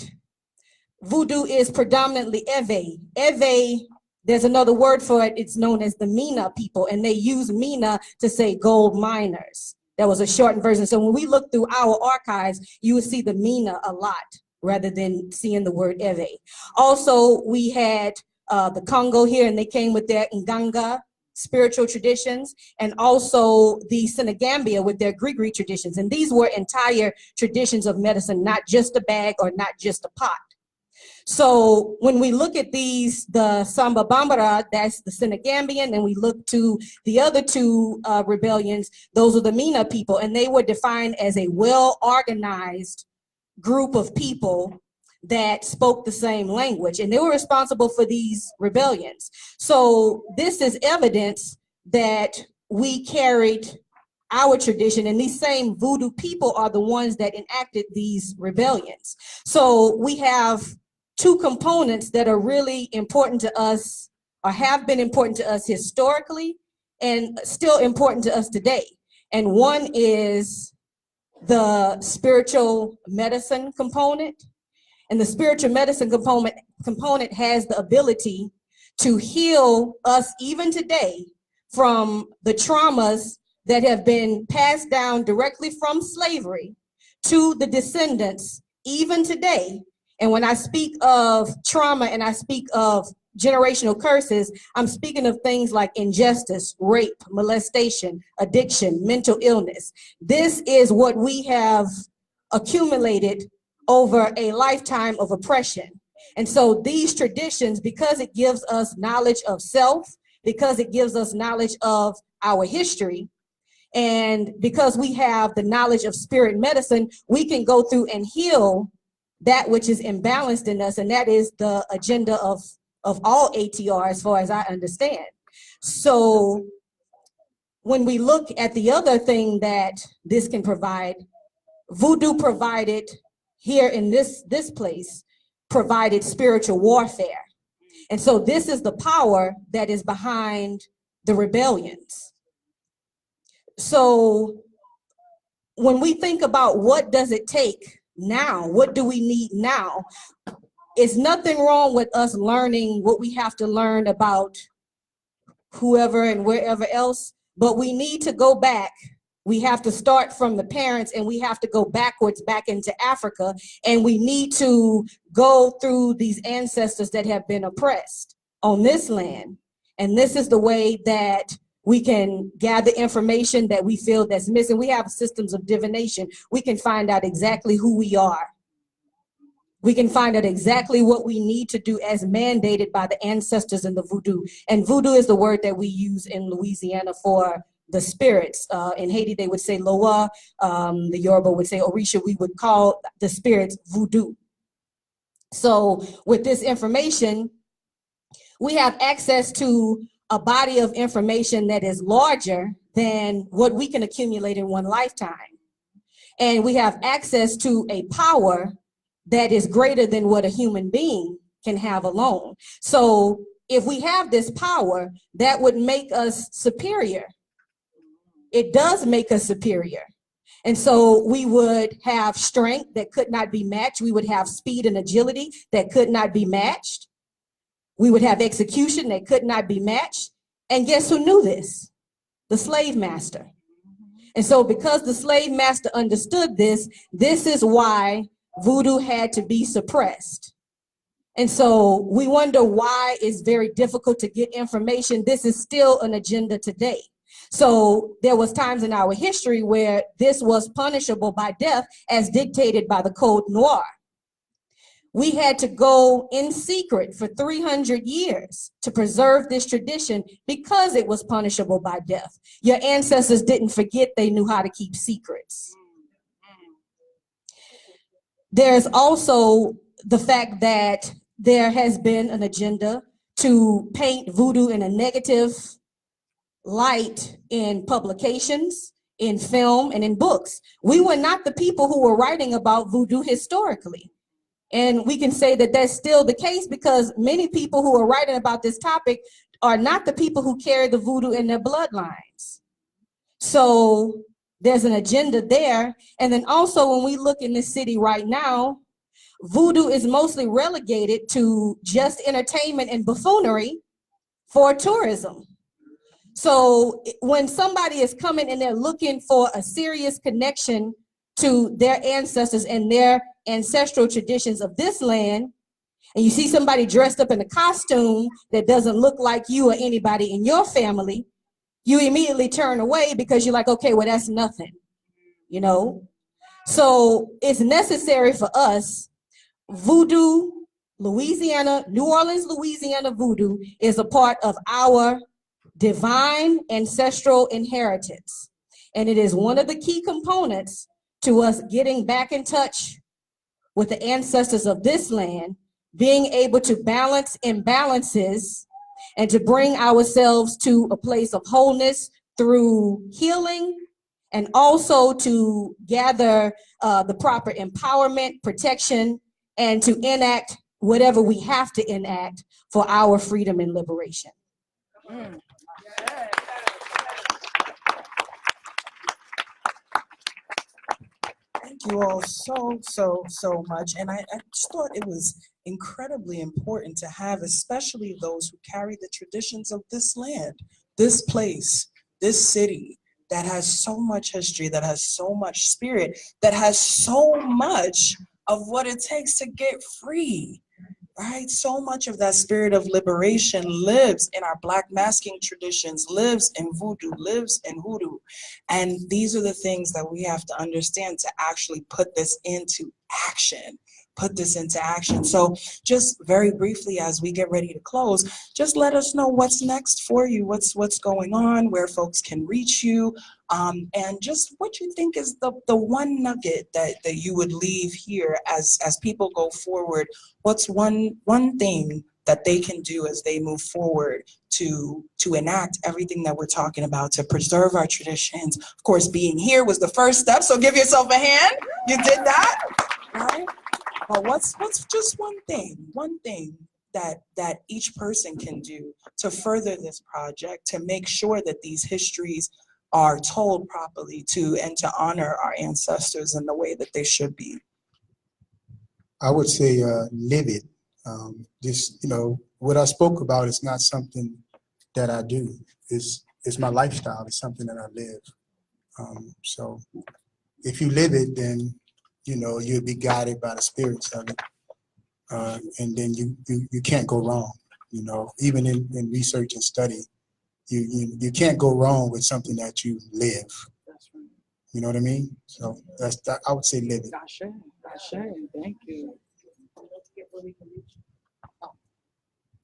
voodoo is predominantly Ewe. Ewe, there's another word for it, it's known as the Mina people, and they use Mina to say gold miners. That was a shortened version. So when we look through our archives, you will see the Mina a lot rather than seeing the word Eve. Also, we had the Congo here, and they came with their Nganga spiritual traditions, and also the Senegambia with their Grigri traditions. And these were entire traditions of medicine, not just a bag or not just a pot. So when we look at these, the Samba Bambara, that's the Senegambian, and we look to the other two rebellions, those are the Mina people, and they were defined as a well-organized group of people that spoke the same language, and they were responsible for these rebellions. So this is evidence that we carried our tradition, and these same voodoo people are the ones that enacted these rebellions. So we have two components that are really important to us, or have been important to us historically, and still important to us today. And one is the spiritual medicine component. And the spiritual medicine component has the ability to heal us even today from the traumas that have been passed down directly from slavery to the descendants even today. And when I speak of trauma and I speak of generational curses, I'm speaking of things like injustice, rape, molestation, addiction, mental illness. This is what we have accumulated over a lifetime of oppression. And so these traditions, because it gives us knowledge of self, because it gives us knowledge of our history, and because we have the knowledge of spirit medicine, we can go through and heal that which is imbalanced in us, and that is the agenda of all ATR as far as I understand. So when we look at the other thing that this can provide, voodoo provided here in this place, provided spiritual warfare. And so this is the power that is behind the rebellions. So when we think about what does it take now, what do we need now, it's nothing wrong with us learning what we have to learn about whoever and wherever else, but we need to go back. We have to start from the parents, and we have to go backwards back into Africa, and we need to go through these ancestors that have been oppressed on this land. And this is the way that we can gather information that we feel that's missing. We have systems of divination. We can find out exactly who we are. We can find out exactly what we need to do as mandated by the ancestors in the voodoo. And voodoo is the word that we use in Louisiana for the spirits. In Haiti, they would say Loa. The Yoruba would say Orisha. We would call the spirits voodoo. So with this information, we have access to a body of information that is larger than what we can accumulate in one lifetime. And we have access to a power that is greater than what a human being can have alone. So if we have this power, that would make us superior. It does make us superior. And so we would have strength that could not be matched. We would have speed and agility that could not be matched. We would have execution that could not be matched. And guess who knew this? The slave master. And so because the slave master understood this, this is why voodoo had to be suppressed. And so we wonder why it's very difficult to get information. This is still an agenda today. So there was times in our history where this was punishable by death as dictated by the Code Noir. We had to go in secret for 300 years to preserve this tradition because it was punishable by death. Your ancestors didn't forget, they knew how to keep secrets. There's also the fact that there has been an agenda to paint voodoo in a negative light in publications, in film, and in books. We were not the people who were writing about voodoo historically. And we can say that that's still the case because many people who are writing about this topic are not the people who carry the voodoo in their bloodlines. So there's an agenda there. And then also when we look in this city right now, voodoo is mostly relegated to just entertainment and buffoonery for tourism. So when somebody is coming and they're looking for a serious connection to their ancestors and their ancestral traditions of this land, and you see somebody dressed up in a costume that doesn't look like you or anybody in your family, you immediately turn away because you're like, okay, well, that's nothing, you know? So it's necessary for us. Voodoo, Louisiana, New Orleans, Louisiana voodoo is a part of our divine ancestral inheritance. And it is one of the key components to us getting back in touch with the ancestors of this land, being able to balance imbalances and to bring ourselves to a place of wholeness through healing, and also to gather the proper empowerment, protection, and to enact whatever we have to enact for our freedom and liberation. Thank you all so much. And I just thought it was incredibly important to have, especially those who carry the traditions of this land, this place, this city that has so much history, that has so much spirit, that has so much of what it takes to get free. Right? So much of that spirit of liberation lives in our Black masking traditions, lives in voodoo, lives in hoodoo. And these are the things that we have to understand to actually put this into action. So just very briefly, as we get ready to close, just let us know what's next for you, what's going on, where folks can reach you, and just what you think is the one nugget that you would leave here as people go forward. What's one thing that they can do as they move forward to enact everything that we're talking about, to preserve our traditions? Of course, being here was the first step, so give yourself a hand. You did that, right? But what's just one thing that each person can do to further this project, to make sure that these histories are told properly, and to honor our ancestors in the way that they should be? I would say live it. Just, you know, what I spoke about is not something that I do. It's my lifestyle. It's something that I live. So if you live it, then, you know, you'll be guided by the spirits of it. And then you can't go wrong, you know, even in research and study. You can't go wrong with something that you live. You know what I mean? So I would say live it. Thank you.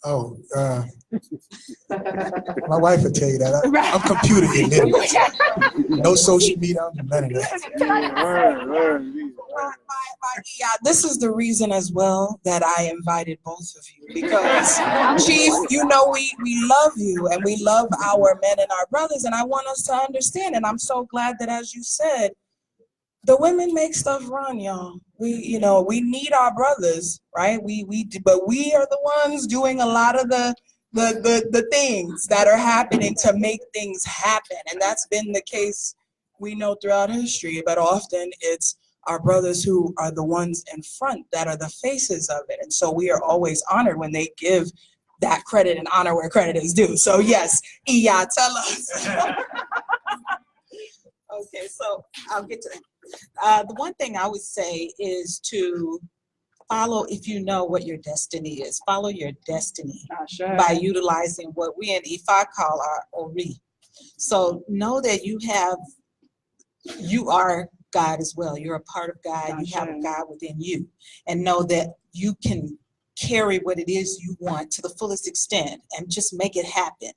Oh, my wife will tell you that. I'm computer illiterate. No social media, none of that. Yeah, this is the reason as well that I invited both of you, because Chief, you know, we love you and we love our men and our brothers, and I want us to understand, and I'm so glad that, as you said, the women make stuff run, y'all. We need our brothers, right? But we are the ones doing a lot of the things that are happening to make things happen, and that's been the case, we know, throughout history. But often it's our brothers who are the ones in front that are the faces of it, and so we are always honored when they give that credit and honor where credit is due. So yes, Iya, tell us. Okay, so I'll get to that. The one thing I would say is to follow, if you know what your destiny is, follow your destiny by utilizing what we in Ifa call our Ori. So know that you are God as well. You're a part of God. You have a God within you. And know that you can carry what it is you want to the fullest extent and just make it happen.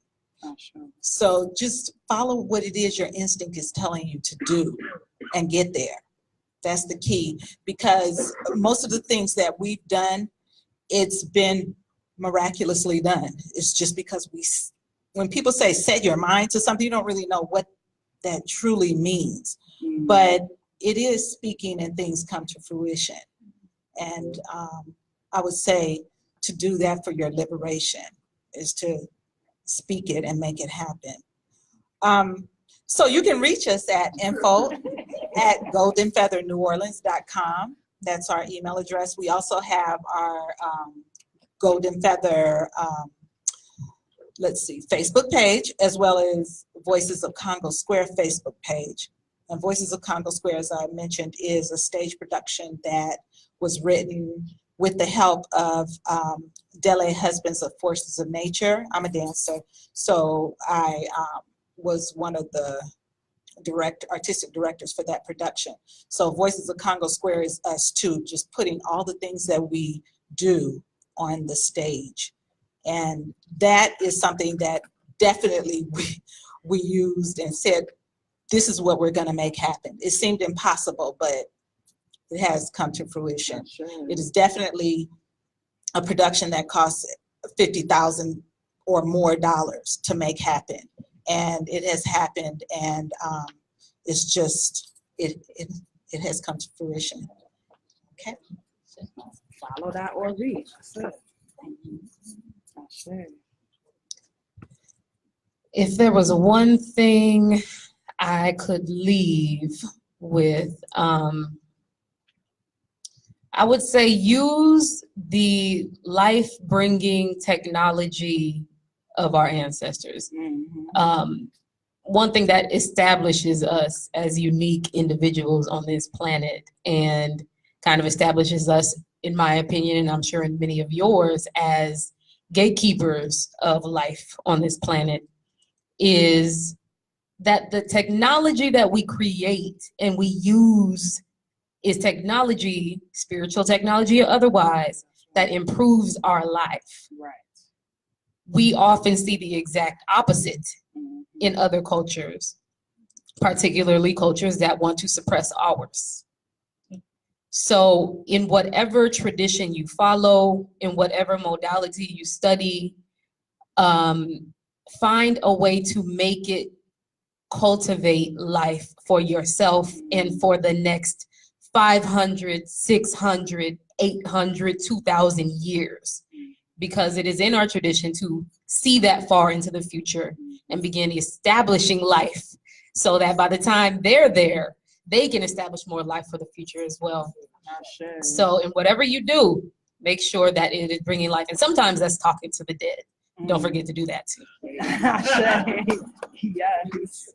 So just follow what it is your instinct is telling you to do and get there. That's the key, because most of the things that we've done, it's been miraculously done. It's just because when people say set your mind to something, you don't really know what that truly means. But it is speaking and things come to fruition. And I would say to do that for your liberation is to speak it and make it happen. So you can reach us at info@goldenfeatherneworleans.com. That's our email address. We also have our Golden Feather let's see, Facebook page, as well as Voices of Congo Square Facebook page. And Voices of Congo Square, as I mentioned, is a stage production that was written with the help of Dele Husbands of Forces of Nature. I'm a dancer, so I was one of the artistic directors for that production. So Voices of Congo Square is us too, just putting all the things that we do on the stage. And that is something that definitely we used and said, this is what we're gonna make happen. It seemed impossible, but it has come to fruition. It is definitely a production that costs $50,000 or more to make happen. And it has happened, and it's just, it has come to fruition. Okay. Follow that or read. If there was one thing I could leave with, I would say use the life-bringing technology of our ancestors. One thing that establishes us as unique individuals on this planet and kind of establishes us, in my opinion, and I'm sure in many of yours, as gatekeepers of life on this planet, is that the technology that we create and we use is technology, spiritual technology or otherwise, that improves our life. Right. We often see the exact opposite in other cultures, particularly cultures that want to suppress ours. So in whatever tradition you follow, in whatever modality you study, find a way to make it cultivate life for yourself and for the next 500, 600, 800, 2,000 years. Because it is in our tradition to see that far into the future and begin establishing life so that by the time they're there, they can establish more life for the future as well. So in whatever you do, make sure that it is bringing life. And sometimes that's talking to the dead. Don't forget to do that too. Yes.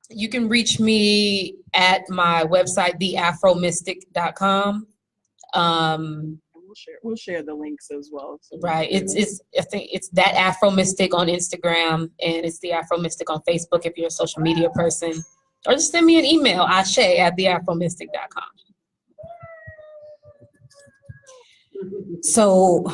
You can reach me at my website, theafromystic.com. We'll share the links as well. So right. I think it's that AfroMystic on Instagram, and it's the AfroMystic on Facebook if you're a social media person. Or just send me an email, ashe@theafromystic.com. So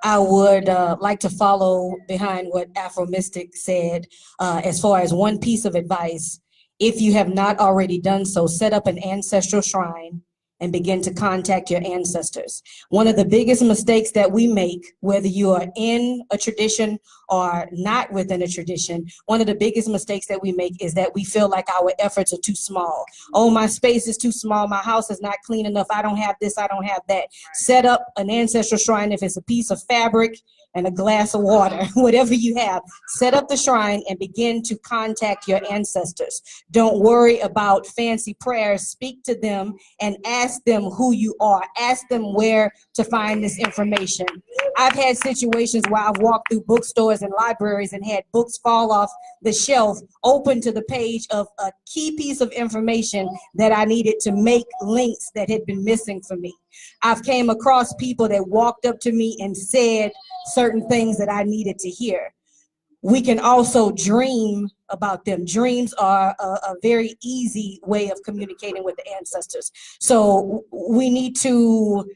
I would like to follow behind what AfroMystic said. As far as one piece of advice, if you have not already done so, set up an ancestral shrine and begin to contact your ancestors. One of the biggest mistakes that we make, whether you are in a tradition or not within a tradition, one of the biggest mistakes that we make is that we feel like our efforts are too small. Oh, my space is too small. My house is not clean enough. I don't have this. I don't have that. Set up an ancestral shrine. If it's a piece of fabric and a glass of water, whatever you have, set up the shrine and begin to contact your ancestors. Don't worry about fancy prayers. Speak to them and ask them who you are. Ask them where to find this information. I've had situations where I've walked through bookstores and libraries and had books fall off the shelf, open to the page of a key piece of information that I needed to make links that had been missing for me. I've came across people that walked up to me and said certain things that I needed to hear. We can also dream about them. Dreams are a very easy way of communicating with the ancestors. So we need to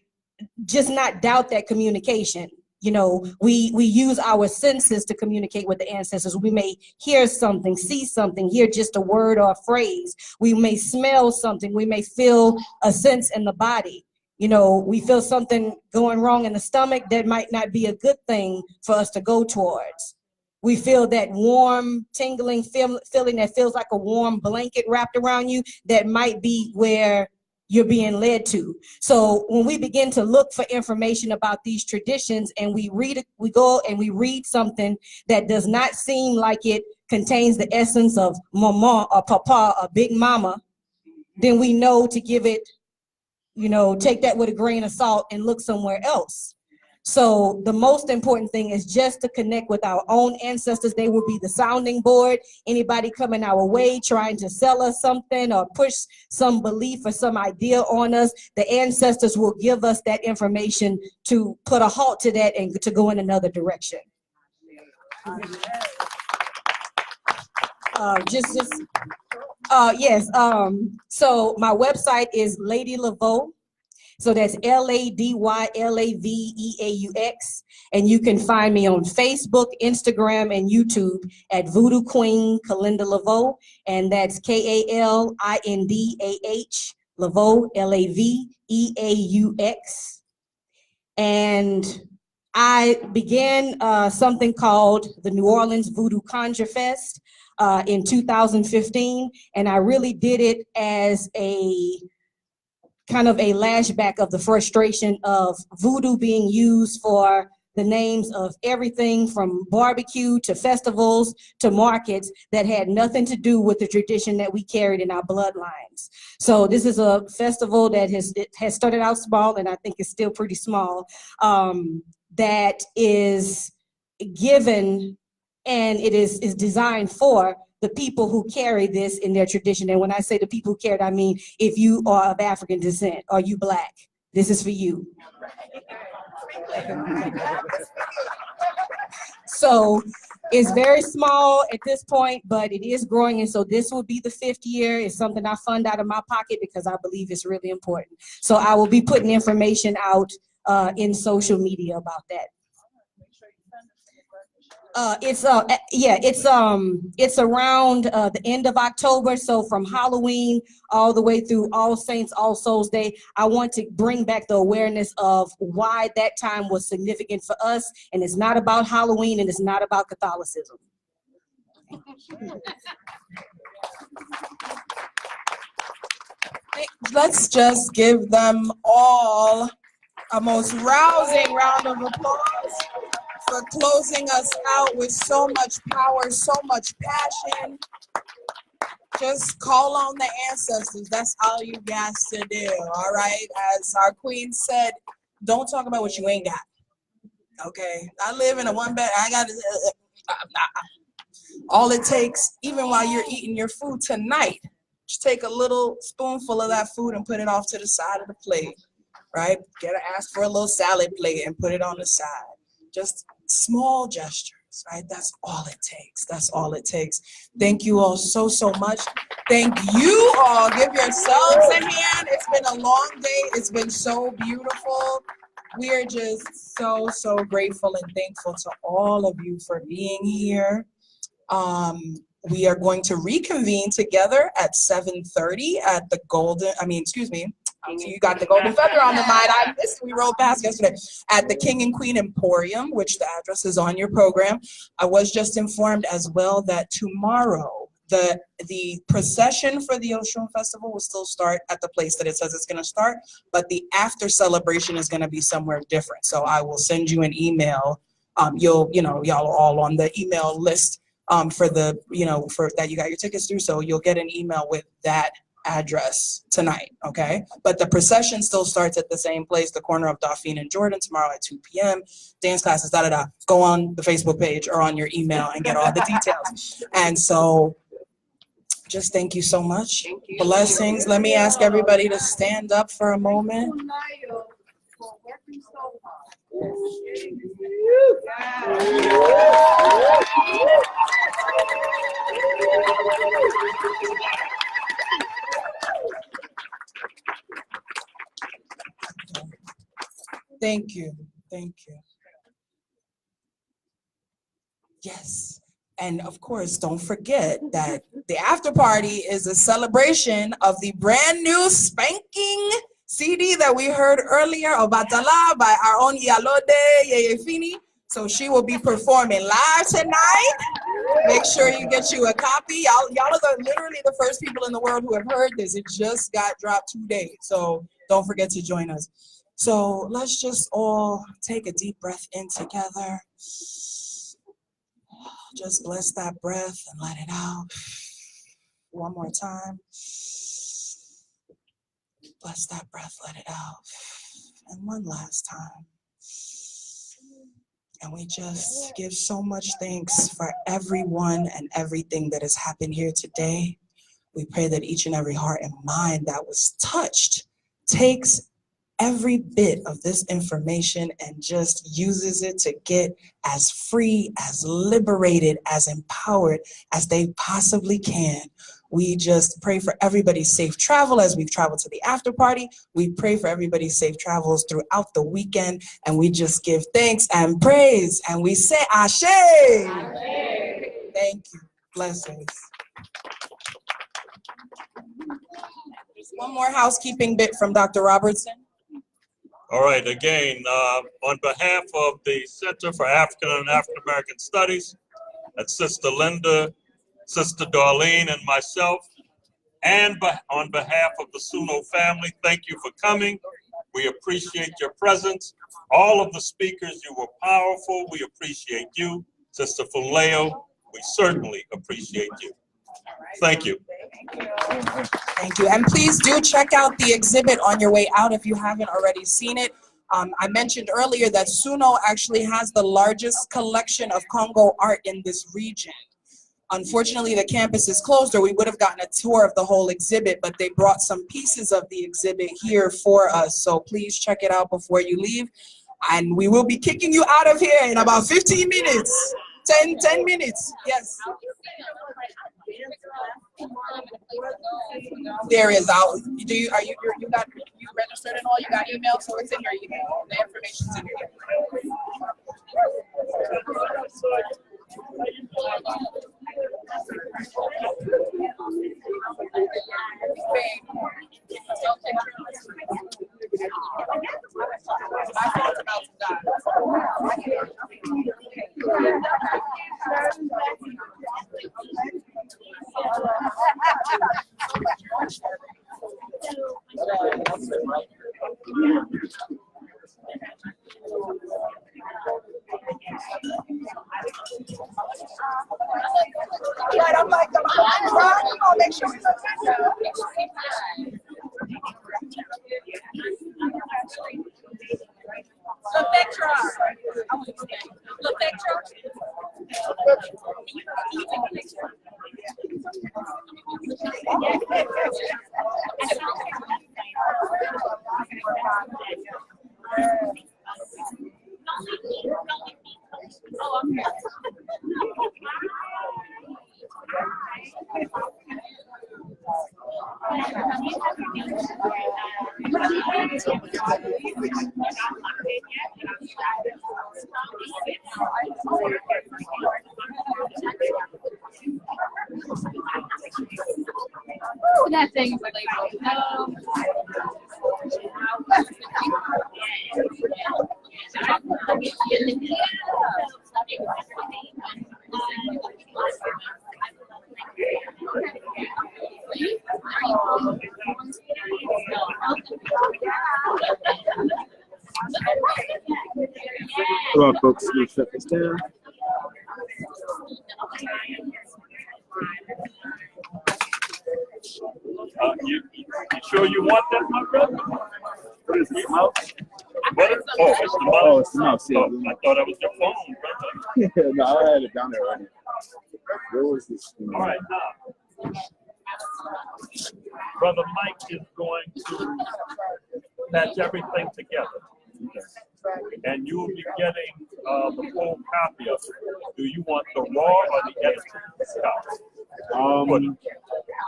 just not doubt that communication. You know, we use our senses to communicate with the ancestors. We may hear something, see something, hear just a word or a phrase. We may smell something. We may feel a sense in the body. You know, we feel something going wrong in the stomach that might not be a good thing for us to go towards. We feel that warm, tingling feeling that feels like a warm blanket wrapped around you that might be where you're being led to. So when we begin to look for information about these traditions and we go and we read something that does not seem like it contains the essence of mama or papa or big mama, then we know to give it, you know, take that with a grain of salt and look somewhere else. So the most important thing is just to connect with our own ancestors. They will be the sounding board. Anybody coming our way trying to sell us something or push some belief or some idea on us, the ancestors will give us that information to put a halt to that and to go in another direction. Yes. So my website is Lady Laveau. So that's LADYLAVEAUX. And you can find me on Facebook, Instagram, and YouTube at Voodoo Queen Kalindah Laveau. And that's KALINDAH Laveau, LAVEAUX. And I began something called the New Orleans Voodoo Conjure Fest in 2015. And I really did it as a kind of a lashback of the frustration of voodoo being used for the names of everything from barbecue to festivals to markets that had nothing to do with the tradition that we carried in our bloodlines. So this is a festival that has started out small, and I think it's still pretty small, that is given, and it is designed for the people who carry this in their tradition. And when I say the people who carry it, I mean, if you are of African descent or you Black, this is for you. So it's very small at this point, but it is growing. And so this will be the 5th year. It's something I fund out of my pocket because I believe it's really important. So I will be putting information out in social media about that. It's around the end of October, so from Halloween all the way through All Saints, All Souls Day. I want to bring back the awareness of why that time was significant for us, and it's not about Halloween and it's not about Catholicism. Let's just give them all a most rousing round of applause for closing us out with so much power, so much passion. Just call on the ancestors. That's all you got to do, all right? As our queen said, don't talk about what you ain't got, okay? I live in a one-bed, I got all it takes, even while you're eating your food tonight, just take a little spoonful of that food and put it off to the side of the plate, right? Ask for a little salad plate and put it on the side. Just small gestures, right? That's all it takes. That's all it takes. Thank you all so, so much. Thank you all. Give yourselves a hand. It's been a long day. It's been so beautiful. We are just so, so grateful and thankful to all of you for being here. We are going to reconvene together at 7:30 at the you got the golden feather on the mind. I missed, we rolled past yesterday at the King and Queen Emporium, which the address is on your program. I was just informed as well that tomorrow the procession for the Oshun Festival will still start at the place that it says it's going to start, but the after celebration is going to be somewhere different. So I will send you an email. Y'all are all on the email list for that you got your tickets through. So you'll get an email with that address tonight, okay? But the procession still starts at the same place, the corner of Dauphine and Jordan, tomorrow at 2 p.m. Dance classes, Go on the Facebook page or on your email and get all the details. And so just thank you so much. Blessings. Let me ask everybody to stand up for a moment. Thank you. Thank you. Yes. And of course, don't forget that the after party is a celebration of the brand new spanking CD that we heard earlier, Obatala, by our own Yalode Yeyefini. So she will be performing live tonight. Make sure you get you a copy. Y'all are literally the first people in the world who have heard this. It just got dropped 2 days. So don't forget to join us. So let's just all take a deep breath in together. Just bless that breath and let it out. One more time. Bless that breath, let it out. And one last time. And we just give so much thanks for everyone and everything that has happened here today. We pray that each and every heart and mind that was touched takes every bit of this information and just uses it to get as free, as liberated, as empowered as they possibly can. We just pray for everybody's safe travel as we've traveled to the after party. We pray for everybody's safe travels throughout the weekend, and we just give thanks and praise, and we say Ashe. Thank you. Blessings. Just one more housekeeping bit from Dr. Robertson. All right, again, on behalf of the Center for African and African American Studies, that's Sister Linda, Sister Darlene, and myself, and on behalf of the Suno family, thank you for coming. We appreciate your presence. All of the speakers, you were powerful. We appreciate you. Sister Funlayo, we certainly appreciate you. Thank you. Thank you. And please do check out the exhibit on your way out if you haven't already seen it. I mentioned earlier that Suno actually has the largest collection of Congo art in this region. Unfortunately, the campus is closed, or we would have gotten a tour of the whole exhibit, but they brought some pieces of the exhibit here for us. So please check it out before you leave. And we will be kicking you out of here in about 15 minutes. 10 minutes. Yes. There is out. You registered and all? You got email, so it's in your email. The information's in your Right, I'm like, come on, make sure we look that thing is labeled. Come on, folks, we'll shut this down. You sure you want that, my brother? What is the mouse? What? Oh, it's the mouse. Oh, it's the mouse, yeah. Oh, I thought that was your phone, brother. No, I had it down there already. Where was this? All right, now. Brother Mike is going to patch everything together. And you will be getting the full copy of it. Do you want the raw or the edited copy?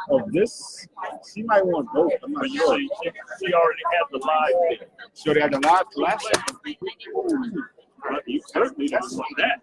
Of this, she might want both. I'm not sure. She already had the live thing. She already had the live flash? Well, you certainly don't want that.